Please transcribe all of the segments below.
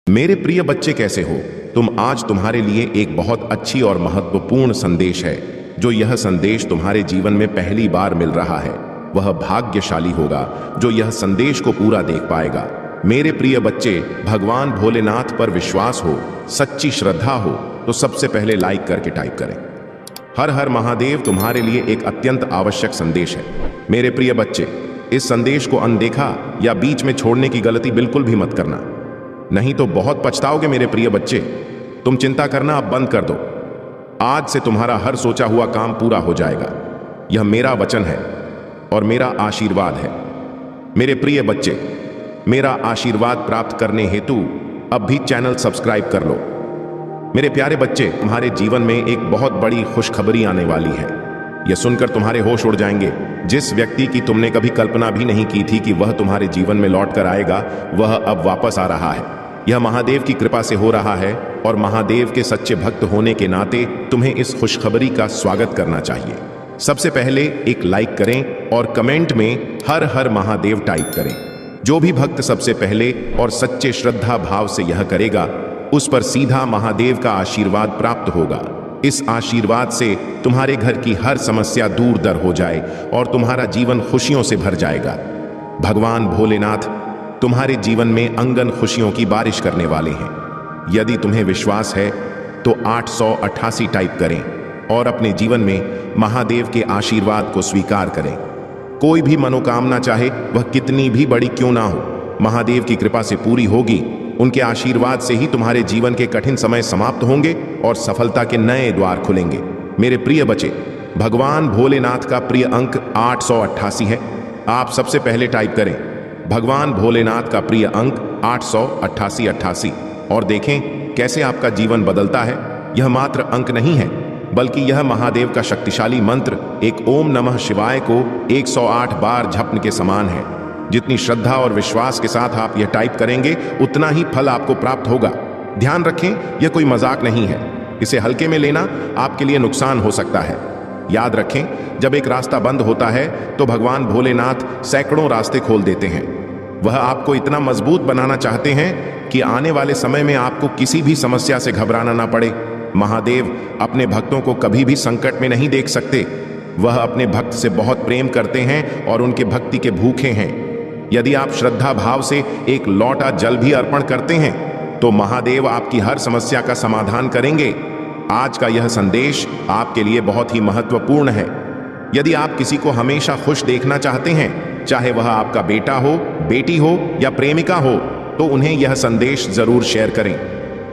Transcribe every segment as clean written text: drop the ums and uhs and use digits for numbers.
मेरे प्रिय बच्चे, कैसे हो तुम? आज तुम्हारे लिए एक बहुत अच्छी और महत्वपूर्ण संदेश है। जो यह संदेश तुम्हारे जीवन में पहली बार मिल रहा है वह भाग्यशाली होगा जो यह संदेश को पूरा देख पाएगा। मेरे प्रिय बच्चे, भगवान भोलेनाथ पर विश्वास हो, सच्ची श्रद्धा हो तो सबसे पहले लाइक करके टाइप करें। हर हर महादेव तुम्हारे लिए एक अत्यंत आवश्यक संदेश है। मेरे प्रिय बच्चे, इस संदेश को अनदेखा या बीच में छोड़ने की गलती बिल्कुल भी मत करना, नहीं तो बहुत पछताओगे। मेरे प्रिय बच्चे, तुम चिंता करना अब बंद कर दो। आज से तुम्हारा हर सोचा हुआ काम पूरा हो जाएगा। यह मेरा वचन है और मेरा आशीर्वाद है। मेरे प्रिय बच्चे, मेरा आशीर्वाद प्राप्त करने हेतु अब भी चैनल सब्सक्राइब कर लो। मेरे प्यारे बच्चे, तुम्हारे जीवन में एक बहुत बड़ी खुशखबरी आने वाली है। यह सुनकर तुम्हारे होश उड़ जाएंगे। जिस व्यक्ति की तुमने कभी कल्पना भी नहीं की थी कि वह तुम्हारे जीवन में लौट कर आएगा, वह अब वापस आ रहा है। यह महादेव की कृपा से हो रहा है और महादेव के सच्चे भक्त होने के नाते तुम्हें इस खुशखबरी का स्वागत करना चाहिए। सबसे पहले एक लाइक करें और कमेंट में हर हर महादेव टाइप करें। जो भी भक्त सबसे पहले और सच्चे श्रद्धा भाव से यह करेगा, उस पर सीधा महादेव का आशीर्वाद प्राप्त होगा। इस आशीर्वाद से तुम्हारे घर की हर समस्या दूर दर हो जाए और तुम्हारा जीवन खुशियों से भर जाएगा। भगवान भोलेनाथ तुम्हारे जीवन में अंगन खुशियों की बारिश करने वाले हैं। यदि तुम्हें विश्वास है तो 888 टाइप करें और अपने जीवन में महादेव के आशीर्वाद को स्वीकार करें। कोई भी मनोकामना चाहे वह कितनी भी बड़ी क्यों ना हो, महादेव की कृपा से पूरी होगी। उनके आशीर्वाद से ही तुम्हारे जीवन के कठिन समय समाप्त होंगे और सफलता के नए द्वार खुलेंगे। मेरे प्रिय बच्चे, भगवान भोलेनाथ का प्रिय अंक 888 है। आप सबसे पहले टाइप करें भगवान भोलेनाथ का प्रिय अंक 888 और देखें कैसे आपका जीवन बदलता है। यह मात्र अंक नहीं है, बल्कि यह महादेव का शक्तिशाली मंत्र, एक ओम नमः शिवाय को 108 बार जपने के समान है। जितनी श्रद्धा और विश्वास के साथ आप यह टाइप करेंगे, उतना ही फल आपको प्राप्त होगा। ध्यान रखें, यह कोई मजाक नहीं है। इसे हल्के में लेना आपके लिए नुकसान हो सकता है। याद रखें, जब एक रास्ता बंद होता है तो भगवान भोलेनाथ सैकड़ों रास्ते खोल देते हैं। वह आपको इतना मजबूत बनाना चाहते हैं कि आने वाले समय में आपको किसी भी समस्या से घबराना ना पड़े। महादेव अपने भक्तों को कभी भी संकट में नहीं देख सकते। वह अपने भक्त से बहुत प्रेम करते हैं और उनके भक्ति के भूखे हैं। यदि आप श्रद्धा भाव से एक लौटा जल भी अर्पण करते हैं तो महादेव आपकी हर समस्या का समाधान करेंगे। आज का यह संदेश आपके लिए बहुत ही महत्वपूर्ण है। यदि आप किसी को हमेशा खुश देखना चाहते हैं, चाहे वह आपका बेटा हो, बेटी हो या प्रेमिका हो, तो उन्हें यह संदेश जरूर शेयर करें।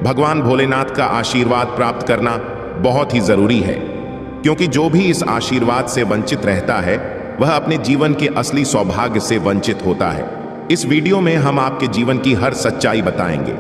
भगवान भोलेनाथ का आशीर्वाद प्राप्त करना बहुत ही जरूरी है, क्योंकि जो भी इस आशीर्वाद से वंचित रहता है वह अपने जीवन के असली सौभाग्य से वंचित होता है। इस वीडियो में हम आपके जीवन की हर सच्चाई बताएंगे।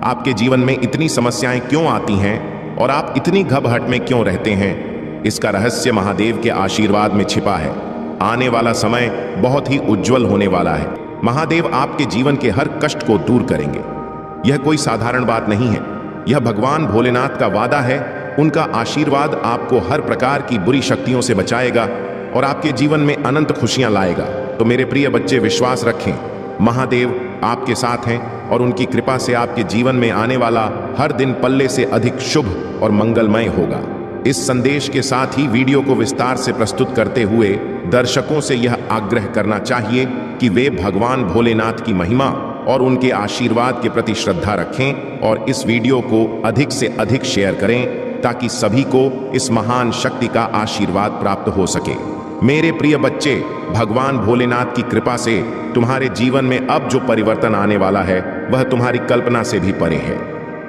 आपके जीवन में इतनी समस्याएं क्यों आती हैं और आप इतनी घबराहट में क्यों रहते हैं, इसका रहस्य महादेव के आशीर्वाद में छिपा है। आने वाला समय बहुत ही उज्जवल होने वाला है। महादेव आपके जीवन के हर कष्ट को दूर करेंगे। यह कोई साधारण बात नहीं है, यह भगवान भोलेनाथ का वादा है। उनका आशीर्वाद आपको हर प्रकार की बुरी शक्तियों से बचाएगा और आपके जीवन में अनंत खुशियां लाएगा। तो मेरे प्रिय बच्चे, विश्वास रखें, महादेव आपके साथ हैं और उनकी कृपा से आपके जीवन में आने वाला हर दिन पल्ले से अधिक शुभ और मंगलमय होगा। इस संदेश के साथ ही वीडियो को विस्तार से प्रस्तुत करते हुए दर्शकों से यह आग्रह करना चाहिए कि वे भगवान भोलेनाथ की महिमा और उनके आशीर्वाद के प्रति श्रद्धा रखें और इस वीडियो को अधिक से अधिक शेयर करें ताकि सभी को इस महान शक्ति का आशीर्वाद प्राप्त हो सके। मेरे प्रिय बच्चे, भगवान भोलेनाथ की कृपा से तुम्हारे जीवन में अब जो परिवर्तन आने वाला है वह तुम्हारी कल्पना से भी परे है।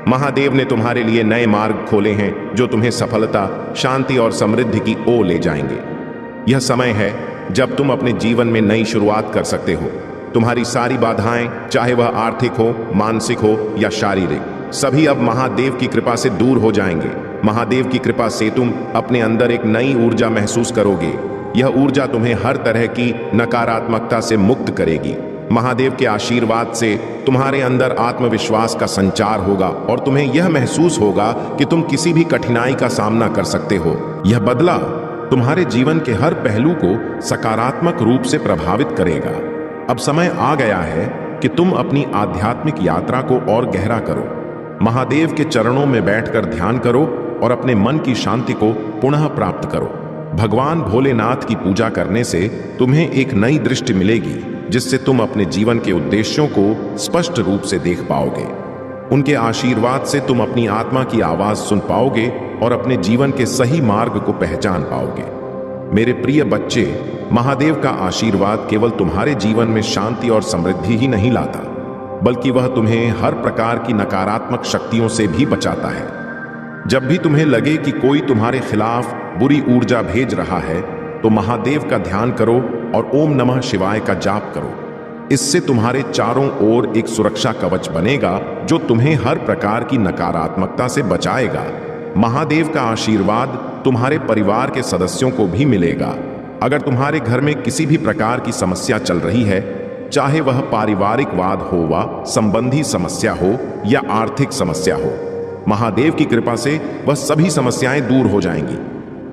महादेव ने तुम्हारे लिए नए मार्ग खोले हैं जो तुम्हें सफलता, शांति और समृद्धि की ओर ले जाएंगे। यह समय है जब तुम अपने जीवन में नई शुरुआत कर सकते हो। तुम्हारी सारी बाधाएं, चाहे वह आर्थिक हो, मानसिक हो या शारीरिक, सभी अब महादेव की कृपा से दूर हो जाएंगे। महादेव की कृपा से तुम अपने अंदर एक नई ऊर्जा महसूस करोगे। यह ऊर्जा तुम्हें हर तरह की नकारात्मकता से मुक्त करेगी। महादेव के आशीर्वाद से तुम्हारे अंदर आत्मविश्वास का संचार होगा और तुम्हें यह महसूस होगा कि तुम किसी भी कठिनाई का सामना कर सकते हो। यह बदला तुम्हारे जीवन के हर पहलू को सकारात्मक रूप से प्रभावित करेगा। अब समय आ गया है कि तुम अपनी आध्यात्मिक यात्रा को और गहरा करो। महादेव के चरणों में बैठकर ध्यान करो और अपने मन की शांति को पुनः प्राप्त करो। भगवान भोलेनाथ की पूजा करने से तुम्हें एक नई दृष्टि मिलेगी, जिससे तुम अपने जीवन के उद्देश्यों को स्पष्ट रूप से देख पाओगे। उनके आशीर्वाद से तुम अपनी आत्मा की आवाज सुन पाओगे और अपने जीवन के सही मार्ग को पहचान पाओगे। मेरे प्रिय बच्चे, महादेव का आशीर्वाद केवल तुम्हारे जीवन में शांति और समृद्धि ही नहीं लाता, बल्कि वह तुम्हें हर प्रकार की नकारात्मक शक्तियों से भी बचाता है। जब भी तुम्हें लगे कि कोई तुम्हारे खिलाफ बुरी ऊर्जा भेज रहा है, तो महादेव का ध्यान करो और ओम नमः शिवाय का जाप करो। इससे तुम्हारे चारों ओर एक सुरक्षा कवच बनेगा, जो तुम्हें हर प्रकार की नकारात्मकता से बचाएगा। महादेव का आशीर्वाद तुम्हारे परिवार के सदस्यों को भी मिलेगा। अगर तुम्हारे घर में किसी भी प्रकार की समस्या चल रही है, चाहे वह पारिवारिक वाद हो वा संबंधी समस्या हो या आर्थिक समस्या हो, महादेव की कृपा से वह सभी समस्याएं दूर हो जाएंगी।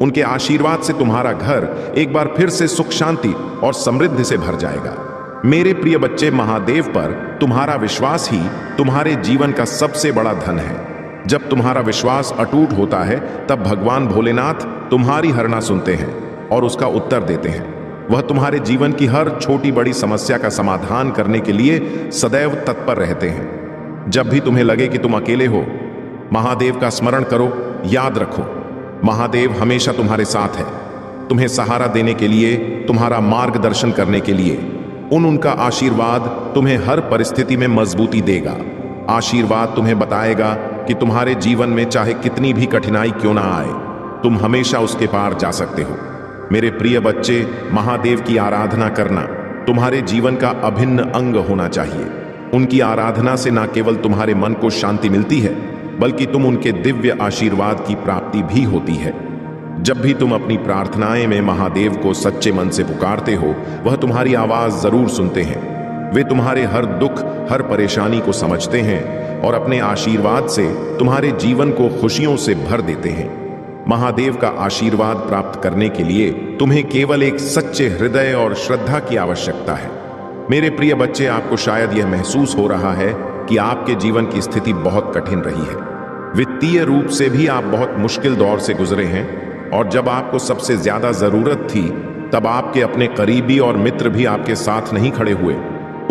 उनके आशीर्वाद से तुम्हारा घर एक बार फिर से सुख शांति और समृद्धि से भर जाएगा। मेरे प्रिय बच्चे, महादेव पर तुम्हारा विश्वास ही तुम्हारे जीवन का सबसे बड़ा धन है। जब तुम्हारा विश्वास अटूट होता है, तब भगवान भोलेनाथ तुम्हारी हरना सुनते हैं और उसका उत्तर देते हैं। वह तुम्हारे जीवन की हर छोटी बड़ी समस्या का समाधान करने के लिए सदैव तत्पर रहते हैं। जब भी तुम्हें लगे कि तुम अकेले हो, महादेव का स्मरण करो। याद रखो, महादेव हमेशा तुम्हारे साथ है, तुम्हें सहारा देने के लिए, तुम्हारा मार्गदर्शन करने के लिए। उनका आशीर्वाद तुम्हें हर परिस्थिति में मजबूती देगा। आशीर्वाद तुम्हें बताएगा कि तुम्हारे जीवन में चाहे कितनी भी कठिनाई क्यों ना आए, तुम हमेशा उसके पार जा सकते हो। मेरे प्रिय बच्चे, महादेव की आराधना करना तुम्हारे जीवन का अभिन्न अंग होना चाहिए। उनकी आराधना से न केवल तुम्हारे मन को शांति मिलती है, बल्कि तुम उनके दिव्य आशीर्वाद की प्राप्ति भी होती है। जब भी तुम अपनी प्रार्थनाएं में महादेव को सच्चे मन से पुकारते हो, वह तुम्हारी आवाज जरूर सुनते हैं। वे तुम्हारे हर दुख, हर परेशानी को समझते हैं और अपने आशीर्वाद से तुम्हारे जीवन को खुशियों से भर देते हैं। महादेव का आशीर्वाद प्राप्त करने के लिए तुम्हें केवल एक सच्चे हृदय और श्रद्धा की आवश्यकता है। मेरे प्रिय बच्चे, आपको शायद यह महसूस हो रहा है कि आपके जीवन की स्थिति बहुत कठिन रही है। वित्तीय रूप से भी आप बहुत मुश्किल दौर से गुजरे हैं, और जब आपको सबसे ज्यादा जरूरत थी, तब आपके अपने करीबी और मित्र भी आपके साथ नहीं खड़े हुए।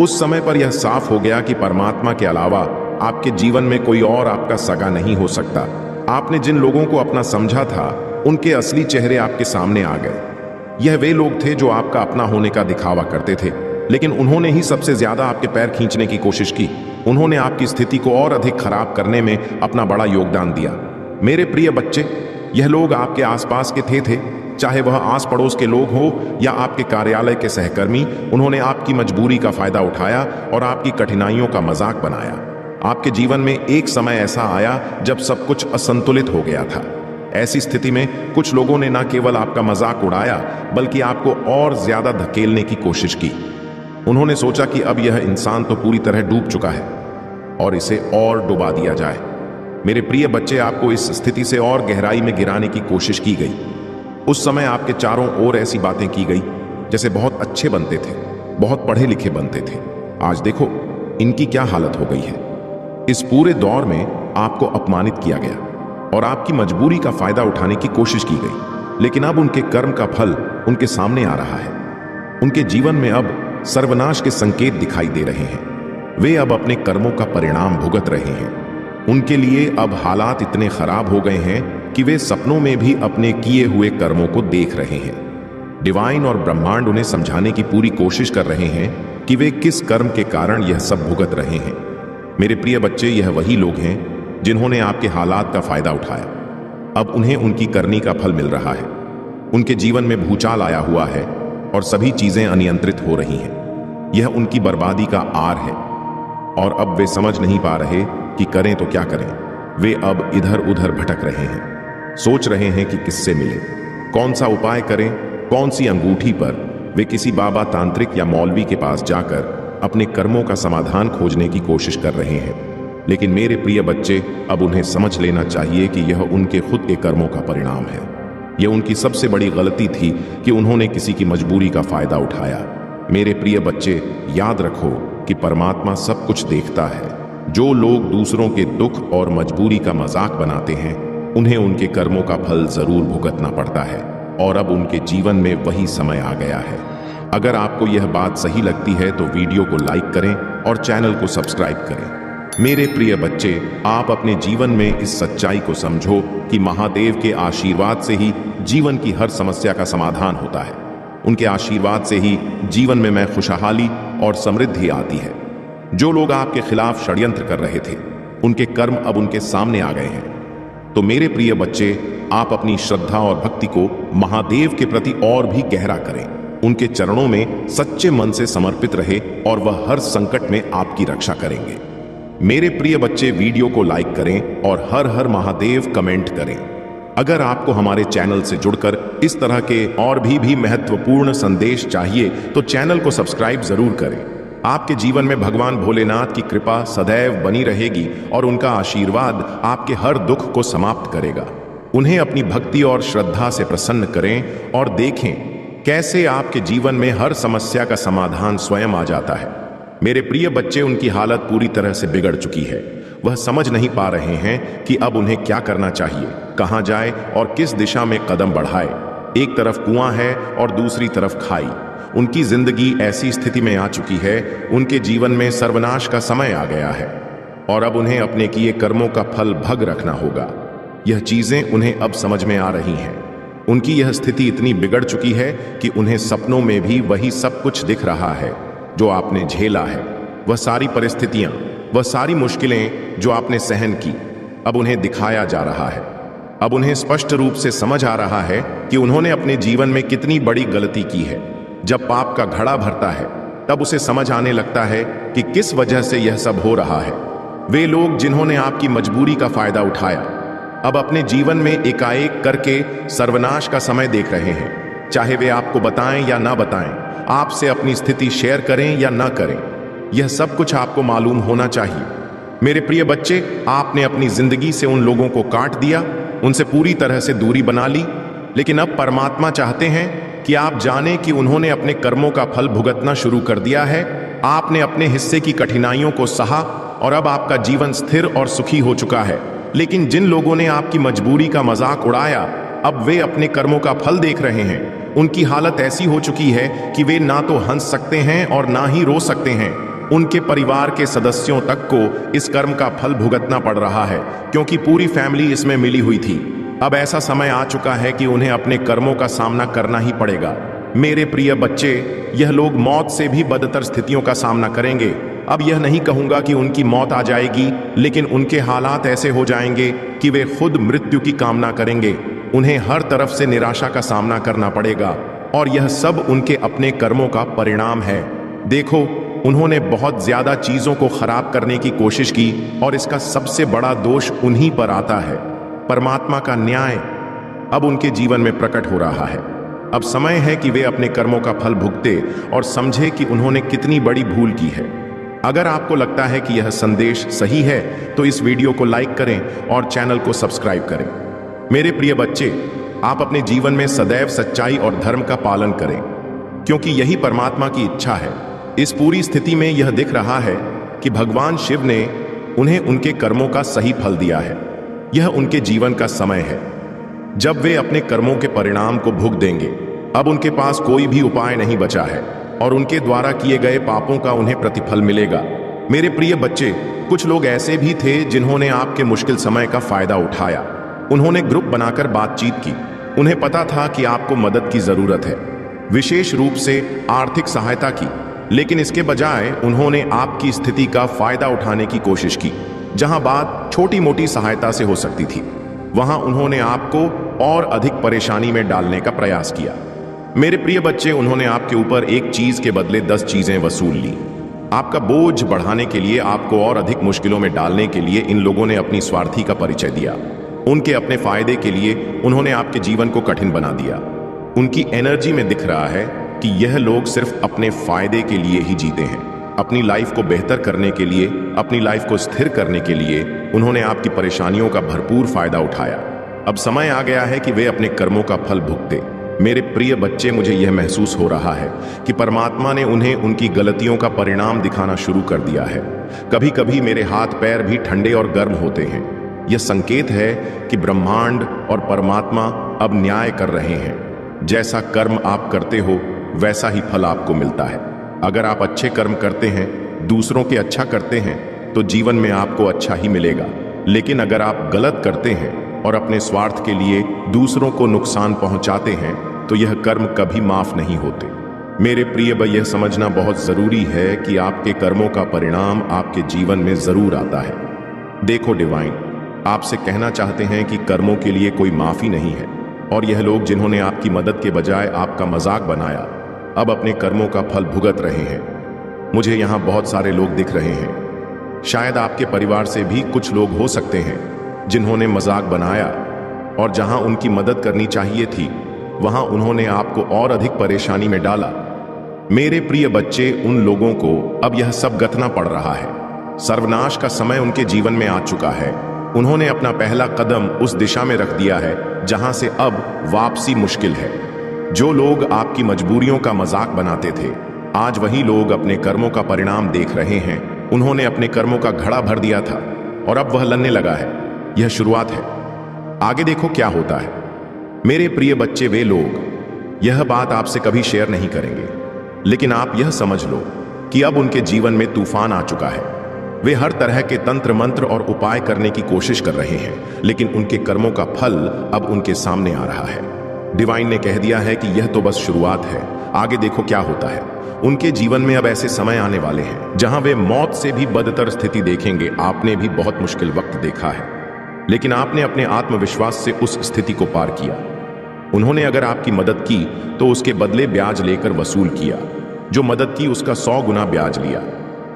उस समय पर यह साफ हो गया कि परमात्मा के अलावा आपके जीवन में कोई और आपका सगा नहीं हो सकता। आपने जिन लोगों को अपना समझा था, उनके असली चेहरे आपके सामने आ गए। यह वे लोग थे जो आपका अपना होने का दिखावा करते थे, लेकिन उन्होंने ही सबसे ज्यादा आपके पैर खींचने की कोशिश की। उन्होंने आपकी स्थिति को और अधिक खराब करने में अपना बड़ा योगदान दिया। मेरे प्रिय बच्चे, यह लोग आपके आसपास के थे, चाहे वह आस पड़ोस के लोग हो या आपके कार्यालय के सहकर्मी। उन्होंने आपकी मजबूरी का फायदा उठाया और आपकी कठिनाइयों का मजाक बनाया। आपके जीवन में एक समय ऐसा आया जब सब कुछ असंतुलित हो गया था। ऐसी स्थिति में कुछ लोगों ने न केवल आपका मजाक उड़ाया, बल्कि आपको और ज्यादा धकेलने की कोशिश की। उन्होंने सोचा कि अब यह इंसान तो पूरी तरह डूब चुका है और इसे और डुबा दिया जाए। मेरे प्रिय बच्चे, आपको इस स्थिति से और गहराई में गिराने की कोशिश की गई। उस समय आपके चारों ओर ऐसी बातें की गई जैसे बहुत अच्छे बनते थे, बहुत पढ़े लिखे बनते थे। आज देखो इनकी क्या हालत हो गई है। इस पूरे दौर में आपको अपमानित किया गया और आपकी मजबूरी का फायदा उठाने की कोशिश की गई, लेकिन अब उनके कर्म का फल उनके सामने आ रहा है। उनके जीवन में अब सर्वनाश के संकेत दिखाई दे रहे हैं। वे अब अपने कर्मों का परिणाम भुगत रहे हैं। उनके लिए अब हालात इतने खराब हो गए हैं कि वे सपनों में भी अपने किए हुए कर्मों को देख रहे हैं। डिवाइन और ब्रह्मांड उन्हें समझाने की पूरी कोशिश कर रहे हैं कि वे किस कर्म के कारण यह सब भुगत रहे हैं। मेरे प्रिय बच्चे, यह वही लोग हैं जिन्होंने आपके हालात का फायदा उठाया। अब उन्हें उनकी करनी का फल मिल रहा है। उनके जीवन में भूचाल आया हुआ है और सभी चीजें अनियंत्रित हो रही हैं। यह उनकी बर्बादी का आर है और अब वे समझ नहीं पा रहे कि करें तो क्या करें। वे अब इधर उधर भटक रहे हैं, सोच रहे हैं कि किससे मिले, कौन सा उपाय करें, कौन सी अंगूठी पर। वे किसी बाबा, तांत्रिक या मौलवी के पास जाकर अपने कर्मों का समाधान खोजने की कोशिश कर रहे हैं। लेकिन मेरे प्रिय बच्चे, अब उन्हें समझ लेना चाहिए कि यह उनके खुद के कर्मों का परिणाम है। यह उनकी सबसे बड़ी गलती थी कि उन्होंने किसी की मजबूरी का फायदा उठाया। मेरे प्रिय बच्चे, याद रखो, कि परमात्मा सब कुछ देखता है। जो लोग दूसरों के दुख और मजबूरी का मजाक बनाते हैं, उन्हें उनके कर्मों का फल जरूर भुगतना पड़ता है, और अब उनके जीवन में वही समय आ गया है। अगर आपको यह बात सही लगती है तो वीडियो को लाइक करें और चैनल को सब्सक्राइब करें। मेरे प्रिय बच्चे, आप अपने जीवन में इस सच्चाई को समझो कि महादेव के आशीर्वाद से ही जीवन की हर समस्या का समाधान होता है। उनके आशीर्वाद से ही जीवन में खुशहाली और समृद्धि आती है। जो लोग आपके खिलाफ षड्यंत्र कर रहे थे, उनके कर्म अब उनके सामने आ गए हैं। तो मेरे प्रिय बच्चे, आप अपनी श्रद्धा और भक्ति को महादेव के प्रति और भी गहरा करें। उनके चरणों में सच्चे मन से समर्पित रहे और वह हर संकट में आपकी रक्षा करेंगे। मेरे प्रिय बच्चे, वीडियो को लाइक करें और हर हर महादेव कमेंट करें। अगर आपको हमारे चैनल से जुड़कर इस तरह के और भी महत्वपूर्ण संदेश चाहिए तो चैनल को सब्सक्राइब जरूर करें। आपके जीवन में भगवान भोलेनाथ की कृपा सदैव बनी रहेगी और उनका आशीर्वाद आपके हर दुख को समाप्त करेगा। उन्हें अपनी भक्ति और श्रद्धा से प्रसन्न करें और देखें कैसे आपके जीवन में हर समस्या का समाधान स्वयं आ जाता है। मेरे प्रिय बच्चे, उनकी हालत पूरी तरह से बिगड़ चुकी है। वह समझ नहीं पा रहे हैं कि अब उन्हें क्या करना चाहिए, कहां जाए और किस दिशा में कदम बढ़ाए। एक तरफ कुआं है और दूसरी तरफ खाई। उनकी जिंदगी ऐसी स्थिति में आ चुकी है, उनके जीवन में सर्वनाश का समय आ गया है और अब उन्हें अपने किए कर्मों का फल भग रखना होगा। यह चीजें उन्हें अब समझ में आ रही हैं। उनकी यह स्थिति इतनी बिगड़ चुकी है कि उन्हें सपनों में भी वही सब कुछ दिख रहा है जो आपने झेला है। वह सारी परिस्थितियां, वह सारी मुश्किलें जो आपने सहन की, अब उन्हें दिखाया जा रहा है। अब उन्हें स्पष्ट रूप से समझ आ रहा है कि उन्होंने अपने जीवन में कितनी बड़ी गलती की है। जब पाप का घड़ा भरता है, तब उसे समझ आने लगता है कि किस वजह से यह सब हो रहा है। वे लोग जिन्होंने आपकी मजबूरी का फायदा उठाया, अब अपने जीवन में एकाएक करके सर्वनाश का समय देख रहे हैं। चाहे वे आपको बताएं या ना बताएं, आपसे अपनी स्थिति शेयर करें या ना करें, यह सब कुछ आपको मालूम होना चाहिए। मेरे प्रिय बच्चे, आपने अपनी जिंदगी से उन लोगों को काट दिया, उनसे पूरी तरह से दूरी बना ली, लेकिन अब परमात्मा चाहते हैं कि आप जानें कि उन्होंने अपने कर्मों का फल भुगतना शुरू कर दिया है। आपने अपने हिस्से की कठिनाइयों को सहा और अब आपका जीवन स्थिर और सुखी हो चुका है। लेकिन जिन लोगों ने आपकी मजबूरी का मजाक उड़ाया, अब वे अपने कर्मों का फल देख रहे हैं। उनकी हालत ऐसी हो चुकी है कि वे ना तो हंस सकते हैं और ना ही रो सकते हैं। उनके परिवार के सदस्यों तक को इस कर्म का फल भुगतना पड़ रहा है, क्योंकि पूरी फैमिली इसमें मिली हुई थी। अब ऐसा समय आ चुका है कि उन्हें अपने कर्मों का सामना करना ही पड़ेगा। मेरे प्रिय बच्चे, यह लोग मौत से भी बदतर स्थितियों का सामना करेंगे। अब यह नहीं कहूंगा कि उनकी मौत आ जाएगी, लेकिन उनके हालात ऐसे हो जाएंगे कि वे खुद मृत्यु की कामना करेंगे। उन्हें हर तरफ से निराशा का सामना करना पड़ेगा और यह सब उनके अपने कर्मों का परिणाम है। देखो, उन्होंने बहुत ज्यादा चीजों को खराब करने की कोशिश की और इसका सबसे बड़ा दोष उन्हीं पर आता है। परमात्मा का न्याय अब उनके जीवन में प्रकट हो रहा है। अब समय है कि वे अपने कर्मों का फल भुगते और समझे कि उन्होंने कितनी बड़ी भूल की है। अगर आपको लगता है कि यह संदेश सही है तो इस वीडियो को लाइक करें और चैनल को सब्सक्राइब करें। मेरे प्रिय बच्चे, आप अपने जीवन में सदैव सच्चाई और धर्म का पालन करें, क्योंकि यही परमात्मा की इच्छा है। इस पूरी स्थिति में यह दिख रहा है कि भगवान शिव ने उन्हें उनके कर्मों का सही फल दिया है। यह उनके जीवन का समय है जब वे अपने कर्मों के परिणाम को भुग देंगे। अब उनके पास कोई भी उपाय नहीं बचा है और उनके द्वारा किए गए पापों का उन्हें प्रतिफल मिलेगा। मेरे प्रिय बच्चे, कुछ लोग ऐसे भी थे जिन्होंने आपके मुश्किल समय का फायदा उठाया। उन्होंने ग्रुप बनाकर बातचीत की। उन्हें पता था कि आपको मदद की जरूरत है, विशेष रूप से आर्थिक सहायता की, लेकिन इसके बजाय उन्होंने आपकी स्थिति का फायदा उठाने की कोशिश की। जहां बात छोटी मोटी सहायता से हो सकती थी, वहां उन्होंने आपको और अधिक परेशानी में डालने का प्रयास किया। मेरे प्रिय बच्चे, उन्होंने आपके ऊपर एक चीज के बदले 10 चीजें वसूल ली। आपका बोझ बढ़ाने के लिए, आपको और अधिक मुश्किलों में डालने के लिए इन लोगों ने अपनी स्वार्थी का परिचय दिया। उनके अपने फायदे के लिए उन्होंने आपके जीवन को कठिन बना दिया। उनकी एनर्जी में दिख रहा है कि यह लोग सिर्फ अपने फायदे के लिए ही जीते हैं। अपनी लाइफ को बेहतर करने के लिए, अपनी लाइफ को स्थिर करने के लिए उन्होंने आपकी परेशानियों का भरपूर फायदा उठाया। अब समय आ गया है कि वे अपने कर्मों का फल भुगते। मेरे प्रिय बच्चे, मुझे यह महसूस हो रहा है कि परमात्मा ने उन्हें उनकी गलतियों का परिणाम दिखाना शुरू कर दिया है। कभी कभी मेरे हाथ पैर भी ठंडे और गर्म होते हैं। यह संकेत है कि ब्रह्मांड और परमात्मा अब न्याय कर रहे हैं। जैसा कर्म आप करते हो वैसा ही फल आपको मिलता है। अगर आप अच्छे कर्म करते हैं, दूसरों के अच्छा करते हैं, तो जीवन में आपको अच्छा ही मिलेगा। लेकिन अगर आप गलत करते हैं और अपने स्वार्थ के लिए दूसरों को नुकसान पहुंचाते हैं, तो यह कर्म कभी माफ नहीं होते। मेरे प्रिय भाई, यह समझना बहुत जरूरी है कि आपके कर्मों का परिणाम आपके जीवन में जरूर आता है। देखो डिवाइन आपसे कहना चाहते हैं कि कर्मों के लिए कोई माफी नहीं है, और यह लोग जिन्होंने आपकी मदद के बजाय आपका मजाक बनाया, अब अपने कर्मों का फल भुगत रहे हैं। मुझे यहाँ बहुत सारे लोग दिख रहे हैं। शायद आपके परिवार से भी कुछ लोग हो सकते हैं जिन्होंने मजाक बनाया, और जहां उनकी मदद करनी चाहिए थी वहां उन्होंने आपको और अधिक परेशानी में डाला। मेरे प्रिय बच्चे, उन लोगों को अब यह सब गतना पड़ रहा है। सर्वनाश का समय उनके जीवन में आ चुका है। उन्होंने अपना पहला कदम उस दिशा में रख दिया है जहां से अब वापसी मुश्किल है। जो लोग आपकी मजबूरियों का मजाक बनाते थे, आज वही लोग अपने कर्मों का परिणाम देख रहे हैं। उन्होंने अपने कर्मों का घड़ा भर दिया था और अब वह ललने लगा है। यह शुरुआत है, आगे देखो क्या होता है। मेरे प्रिय बच्चे, वे लोग यह बात आपसे कभी शेयर नहीं करेंगे, लेकिन आप यह समझ लो कि अब उनके जीवन में तूफान आ चुका है। वे हर तरह के तंत्र मंत्र और उपाय करने की कोशिश कर रहे हैं, लेकिन उनके कर्मों का फल अब उनके सामने आ रहा है। डिवाइन ने कह दिया है कि यह तो बस शुरुआत है, आगे देखो क्या होता है। उनके जीवन में अब ऐसे समय आने वाले हैं जहां वे मौत से भी बदतर स्थिति देखेंगे। आपने भी बहुत मुश्किल वक्त देखा है, लेकिन आपने अपने आत्मविश्वास से उस स्थिति को पार किया। उन्होंने अगर आपकी मदद की तो उसके बदले ब्याज लेकर वसूल किया। जो मदद की उसका 100 गुना ब्याज लिया।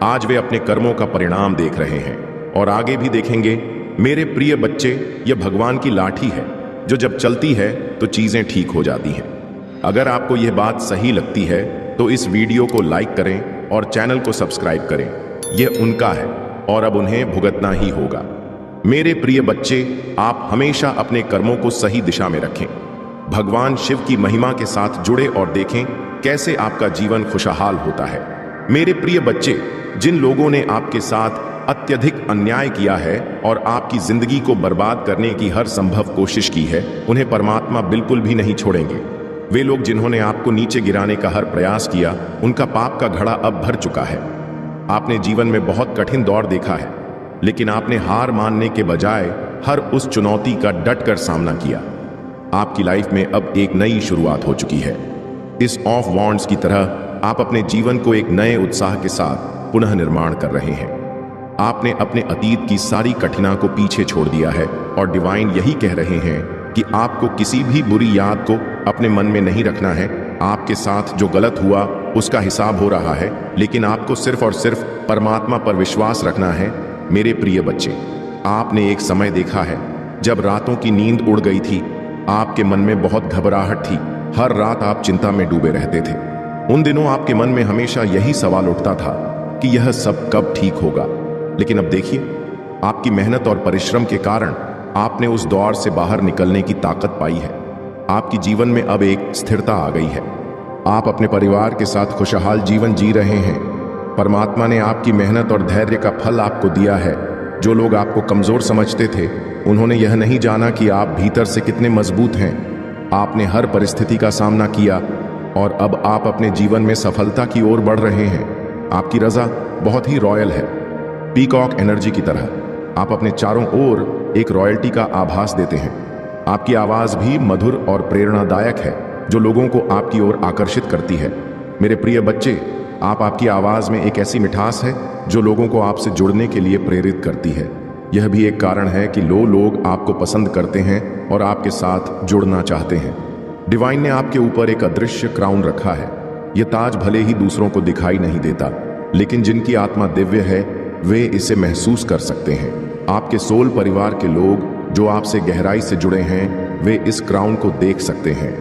आज वे अपने कर्मों का परिणाम देख रहे हैं और आगे भी देखेंगे। मेरे प्रिय बच्चे, यह भगवान की लाठी है जो जब चलती है तो चीजें ठीक हो जाती हैं। अगर आपको यह बात सही लगती है तो इस वीडियो को लाइक करें और चैनल को सब्सक्राइब करें। यह उनका है और अब उन्हें भुगतना ही होगा। मेरे प्रिय बच्चे, आप हमेशा अपने कर्मों को सही दिशा में रखें। भगवान शिव की महिमा के साथ जुड़े और देखें कैसे आपका जीवन खुशहाल होता है। मेरे प्रिय बच्चे, जिन लोगों ने आपके साथ अत्यधिक अन्याय किया है और आपकी जिंदगी को बर्बाद करने की हर संभव कोशिश की है, उन्हें परमात्मा बिल्कुल भी नहीं छोड़ेंगे। वे लोग जिन्होंने आपको नीचे गिराने का हर प्रयास किया, उनका पाप का घड़ा अब भर चुका है। आपने जीवन में बहुत कठिन दौर देखा है, लेकिन आपने हार मानने के बजाय हर उस चुनौती का डट कर सामना किया। आपकी लाइफ में अब एक नई शुरुआत हो चुकी है। इस ऑफ वॉन्ड्स की तरह आप अपने जीवन को एक नए उत्साह के साथ पुनः निर्माण कर रहे हैं। आपने अपने अतीत की सारी कठिनाई को पीछे छोड़ दिया है और डिवाइन यही कह रहे हैं कि आपको किसी भी बुरी याद को अपने मन में नहीं रखना है। आपके साथ जो गलत हुआ उसका हिसाब हो रहा है, लेकिन आपको सिर्फ और सिर्फ परमात्मा पर विश्वास रखना है। मेरे प्रिय बच्चे, आपने एक समय देखा है जब रातों की नींद उड़ गई थी। आपके मन में बहुत घबराहट थी। हर रात आप चिंता में डूबे रहते थे। उन दिनों आपके मन में हमेशा यही सवाल उठता था कि यह सब कब ठीक होगा। लेकिन अब देखिए, आपकी मेहनत और परिश्रम के कारण आपने उस दौर से बाहर निकलने की ताकत पाई है। आपके जीवन में अब एक स्थिरता आ गई है। आप अपने परिवार के साथ खुशहाल जीवन जी रहे हैं। परमात्मा ने आपकी मेहनत और धैर्य का फल आपको दिया है। जो लोग आपको कमजोर समझते थे, उन्होंने यह नहीं जाना कि आप भीतर से कितने मजबूत हैं। आपने हर परिस्थिति का सामना किया और अब आप अपने जीवन में सफलता की ओर बढ़ रहे हैं। आपकी रजा बहुत ही रॉयल है, पीकॉक एनर्जी की तरह। आप अपने चारों ओर एक रॉयल्टी का आभास देते हैं। आपकी आवाज भी मधुर और प्रेरणादायक है, जो लोगों को आपकी ओर आकर्षित करती है। मेरे प्रिय बच्चे, आपकी आवाज में एक ऐसी मिठास है जो लोगों को आपसे जुड़ने के लिए प्रेरित करती है। यह भी एक कारण है कि लोग आपको पसंद करते हैं और आपके साथ जुड़ना चाहते हैं। डिवाइन ने आपके ऊपर एक अदृश्य क्राउन रखा है। यह ताज भले ही दूसरों को दिखाई नहीं देता, लेकिन जिनकी आत्मा दिव्य है वे इसे महसूस कर सकते हैं। आपके सोल परिवार के लोग जो आपसे गहराई से जुड़े हैं, वे इस क्राउन को देख सकते हैं।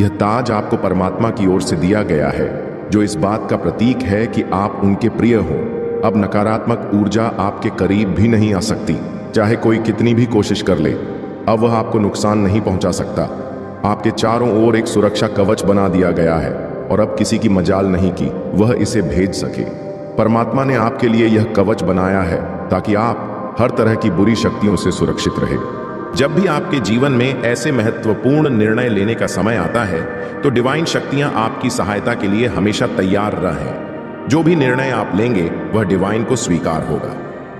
यह ताज आपको परमात्मा की ओर से दिया गया है, जो इस बात का प्रतीक है कि आप उनके प्रिय हों। अब नकारात्मक ऊर्जा आपके करीब भी नहीं आ सकती, चाहे कोई कितनी भी कोशिश कर ले। अब वह आपको नुकसान नहीं पहुंचा सकता। आपके चारों ओर एक सुरक्षा कवच बना दिया गया है और अब किसी की मजाल नहीं कि वह इसे भेज सके। परमात्मा ने आपके लिए यह कवच बनाया है ताकि आप हर तरह की बुरी शक्तियों से सुरक्षित रहे। जब भी आपके जीवन में ऐसे महत्वपूर्ण निर्णय लेने का समय आता है तो डिवाइन शक्तियां आपकी सहायता के लिए हमेशा तैयार रहें। जो भी निर्णय आप लेंगे वह डिवाइन को स्वीकार होगा।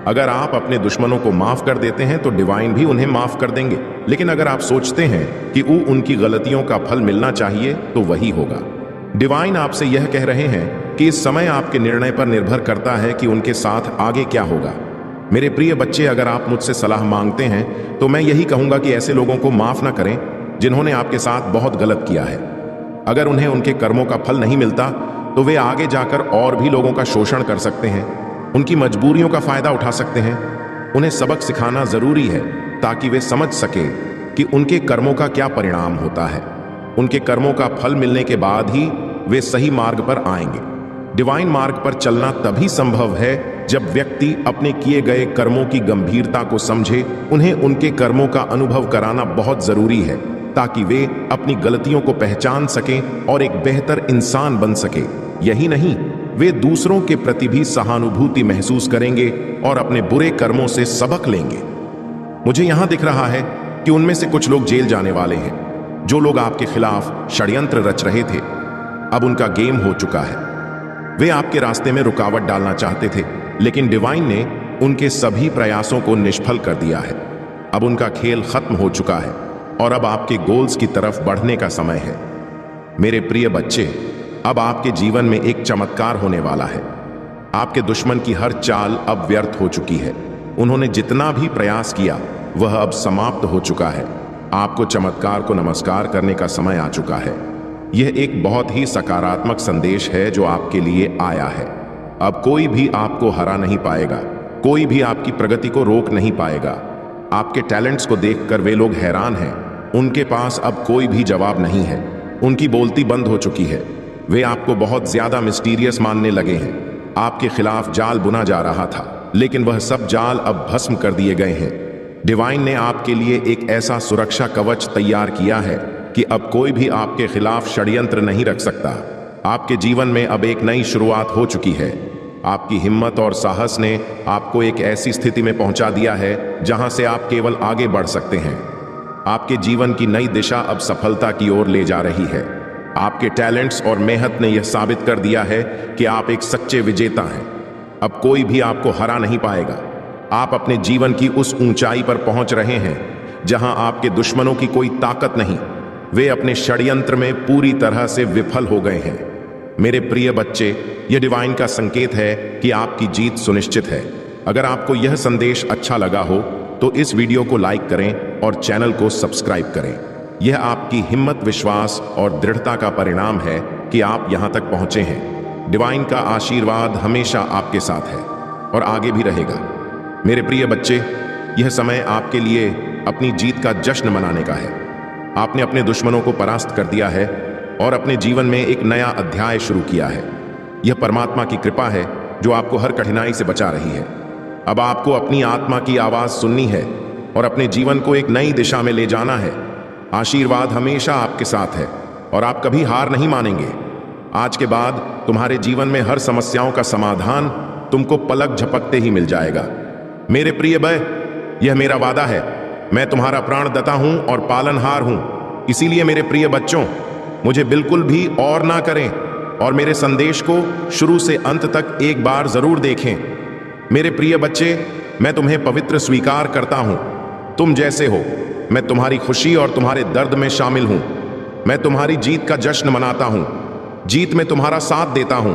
अगर आप अपने दुश्मनों को माफ कर देते हैं तो डिवाइन भी उन्हें माफ कर देंगे, लेकिन अगर आप सोचते हैं कि उनकी गलतियों का फल मिलना चाहिए तो वही होगा। डिवाइन आपसे यह कह रहे हैं कि इस समय आपके निर्णय पर निर्भर करता है कि उनके साथ आगे क्या होगा। मेरे प्रिय बच्चे, अगर आप मुझसे सलाह मांगते हैं तो मैं यही कहूंगा कि ऐसे लोगों को माफ ना करें जिन्होंने आपके साथ बहुत गलत किया है। अगर उन्हें उनके कर्मों का फल नहीं मिलता तो वे आगे जाकर और भी लोगों का शोषण कर सकते हैं, उनकी मजबूरियों का फायदा उठा सकते हैं। उन्हें सबक सिखाना जरूरी है ताकि वे समझ सके कि उनके कर्मों का क्या परिणाम होता है। उनके कर्मों का फल मिलने के बाद ही वे सही मार्ग पर आएंगे। डिवाइन मार्ग पर चलना तभी संभव है जब व्यक्ति अपने किए गए कर्मों की गंभीरता को समझे। उन्हें उनके कर्मों का अनुभव कराना बहुत जरूरी है ताकि वे अपनी गलतियों को पहचान सकें और एक बेहतर इंसान बन सके। यही नहीं, वे दूसरों के प्रति भी सहानुभूति महसूस करेंगे और अपने बुरे कर्मों से सबक लेंगे। मुझे यहां दिख रहा है कि उनमें से कुछ लोग जेल जाने वाले हैं। जो लोग आपके खिलाफ षड्यंत्र रच रहे थे, अब उनका गेम हो चुका है। वे आपके रास्ते में रुकावट डालना चाहते थे, लेकिन डिवाइन ने उनके सभी प्रयासों को निष्फल कर दिया है। अब उनका खेल खत्म हो चुका है और अब आपके गोल्स की तरफ बढ़ने का समय है। मेरे प्रिय बच्चे, अब आपके जीवन में एक चमत्कार होने वाला है। आपके दुश्मन की हर चाल अब व्यर्थ हो चुकी है। उन्होंने जितना भी प्रयास किया वह अब समाप्त हो चुका है। आपको चमत्कार को नमस्कार करने का समय आ चुका है। यह एक बहुत ही सकारात्मक संदेश है जो आपके लिए आया है। अब कोई भी आपको हरा नहीं पाएगा, कोई भी आपकी प्रगति को रोक नहीं पाएगा। आपके टैलेंट्स को देखकर वे लोग हैरान हैं। उनके पास अब कोई भी जवाब नहीं है। उनकी बोलती बंद हो चुकी है। वे आपको बहुत ज्यादा मिस्टीरियस मानने लगे हैं। आपके खिलाफ जाल बुना जा रहा था, लेकिन वह सब जाल अब भस्म कर दिए गए हैं। डिवाइन ने आपके लिए एक ऐसा सुरक्षा कवच तैयार किया है कि अब कोई भी आपके खिलाफ षड्यंत्र नहीं रख सकता। आपके जीवन में अब एक नई शुरुआत हो चुकी है। आपकी हिम्मत और साहस ने आपको एक ऐसी स्थिति में पहुंचा दिया है जहां से आप केवल आगे बढ़ सकते हैं। आपके जीवन की नई दिशा अब सफलता की ओर ले जा रही है। आपके टैलेंट्स और मेहनत ने यह साबित कर दिया है कि आप एक सच्चे विजेता हैं। अब कोई भी आपको हरा नहीं पाएगा। आप अपने जीवन की उस ऊंचाई पर पहुंच रहे हैं जहां आपके दुश्मनों की कोई ताकत नहीं। वे अपने षड्यंत्र में पूरी तरह से विफल हो गए हैं। मेरे प्रिय बच्चे, यह डिवाइन का संकेत है कि आपकी जीत सुनिश्चित है। अगर आपको यह संदेश अच्छा लगा हो तो इस वीडियो को लाइक करें और चैनल को सब्सक्राइब करें। यह आपकी हिम्मत, विश्वास और दृढ़ता का परिणाम है कि आप यहां तक पहुंचे हैं। डिवाइन का आशीर्वाद हमेशा आपके साथ है और आगे भी रहेगा। मेरे प्रिय बच्चे, यह समय आपके लिए अपनी जीत का जश्न मनाने का है। आपने अपने दुश्मनों को परास्त कर दिया है और अपने जीवन में एक नया अध्याय शुरू किया है। यह परमात्मा की कृपा है जो आपको हर कठिनाई से बचा रही है। अब आपको अपनी आत्मा की आवाज सुननी है और अपने जीवन को एक नई दिशा में ले जाना है। आशीर्वाद हमेशा आपके साथ है और आप कभी हार नहीं मानेंगे। आज के बाद तुम्हारे जीवन में हर समस्याओं का समाधान तुमको पलक झपकते ही मिल जाएगा। मेरे प्रिय भाई, यह मेरा वादा है। मैं तुम्हारा प्राणदाता हूं और पालनहार हूं। इसीलिए मेरे प्रिय बच्चों, मुझे बिल्कुल भी और ना करें और मेरे संदेश को शुरू से अंत तक एक बार जरूर देखें। मेरे प्रिय बच्चे, मैं तुम्हें पवित्र स्वीकार करता हूं। तुम जैसे हो, मैं तुम्हारी खुशी और तुम्हारे दर्द में शामिल हूं। मैं तुम्हारी जीत का जश्न मनाता हूं। जीत में तुम्हारा साथ देता हूं,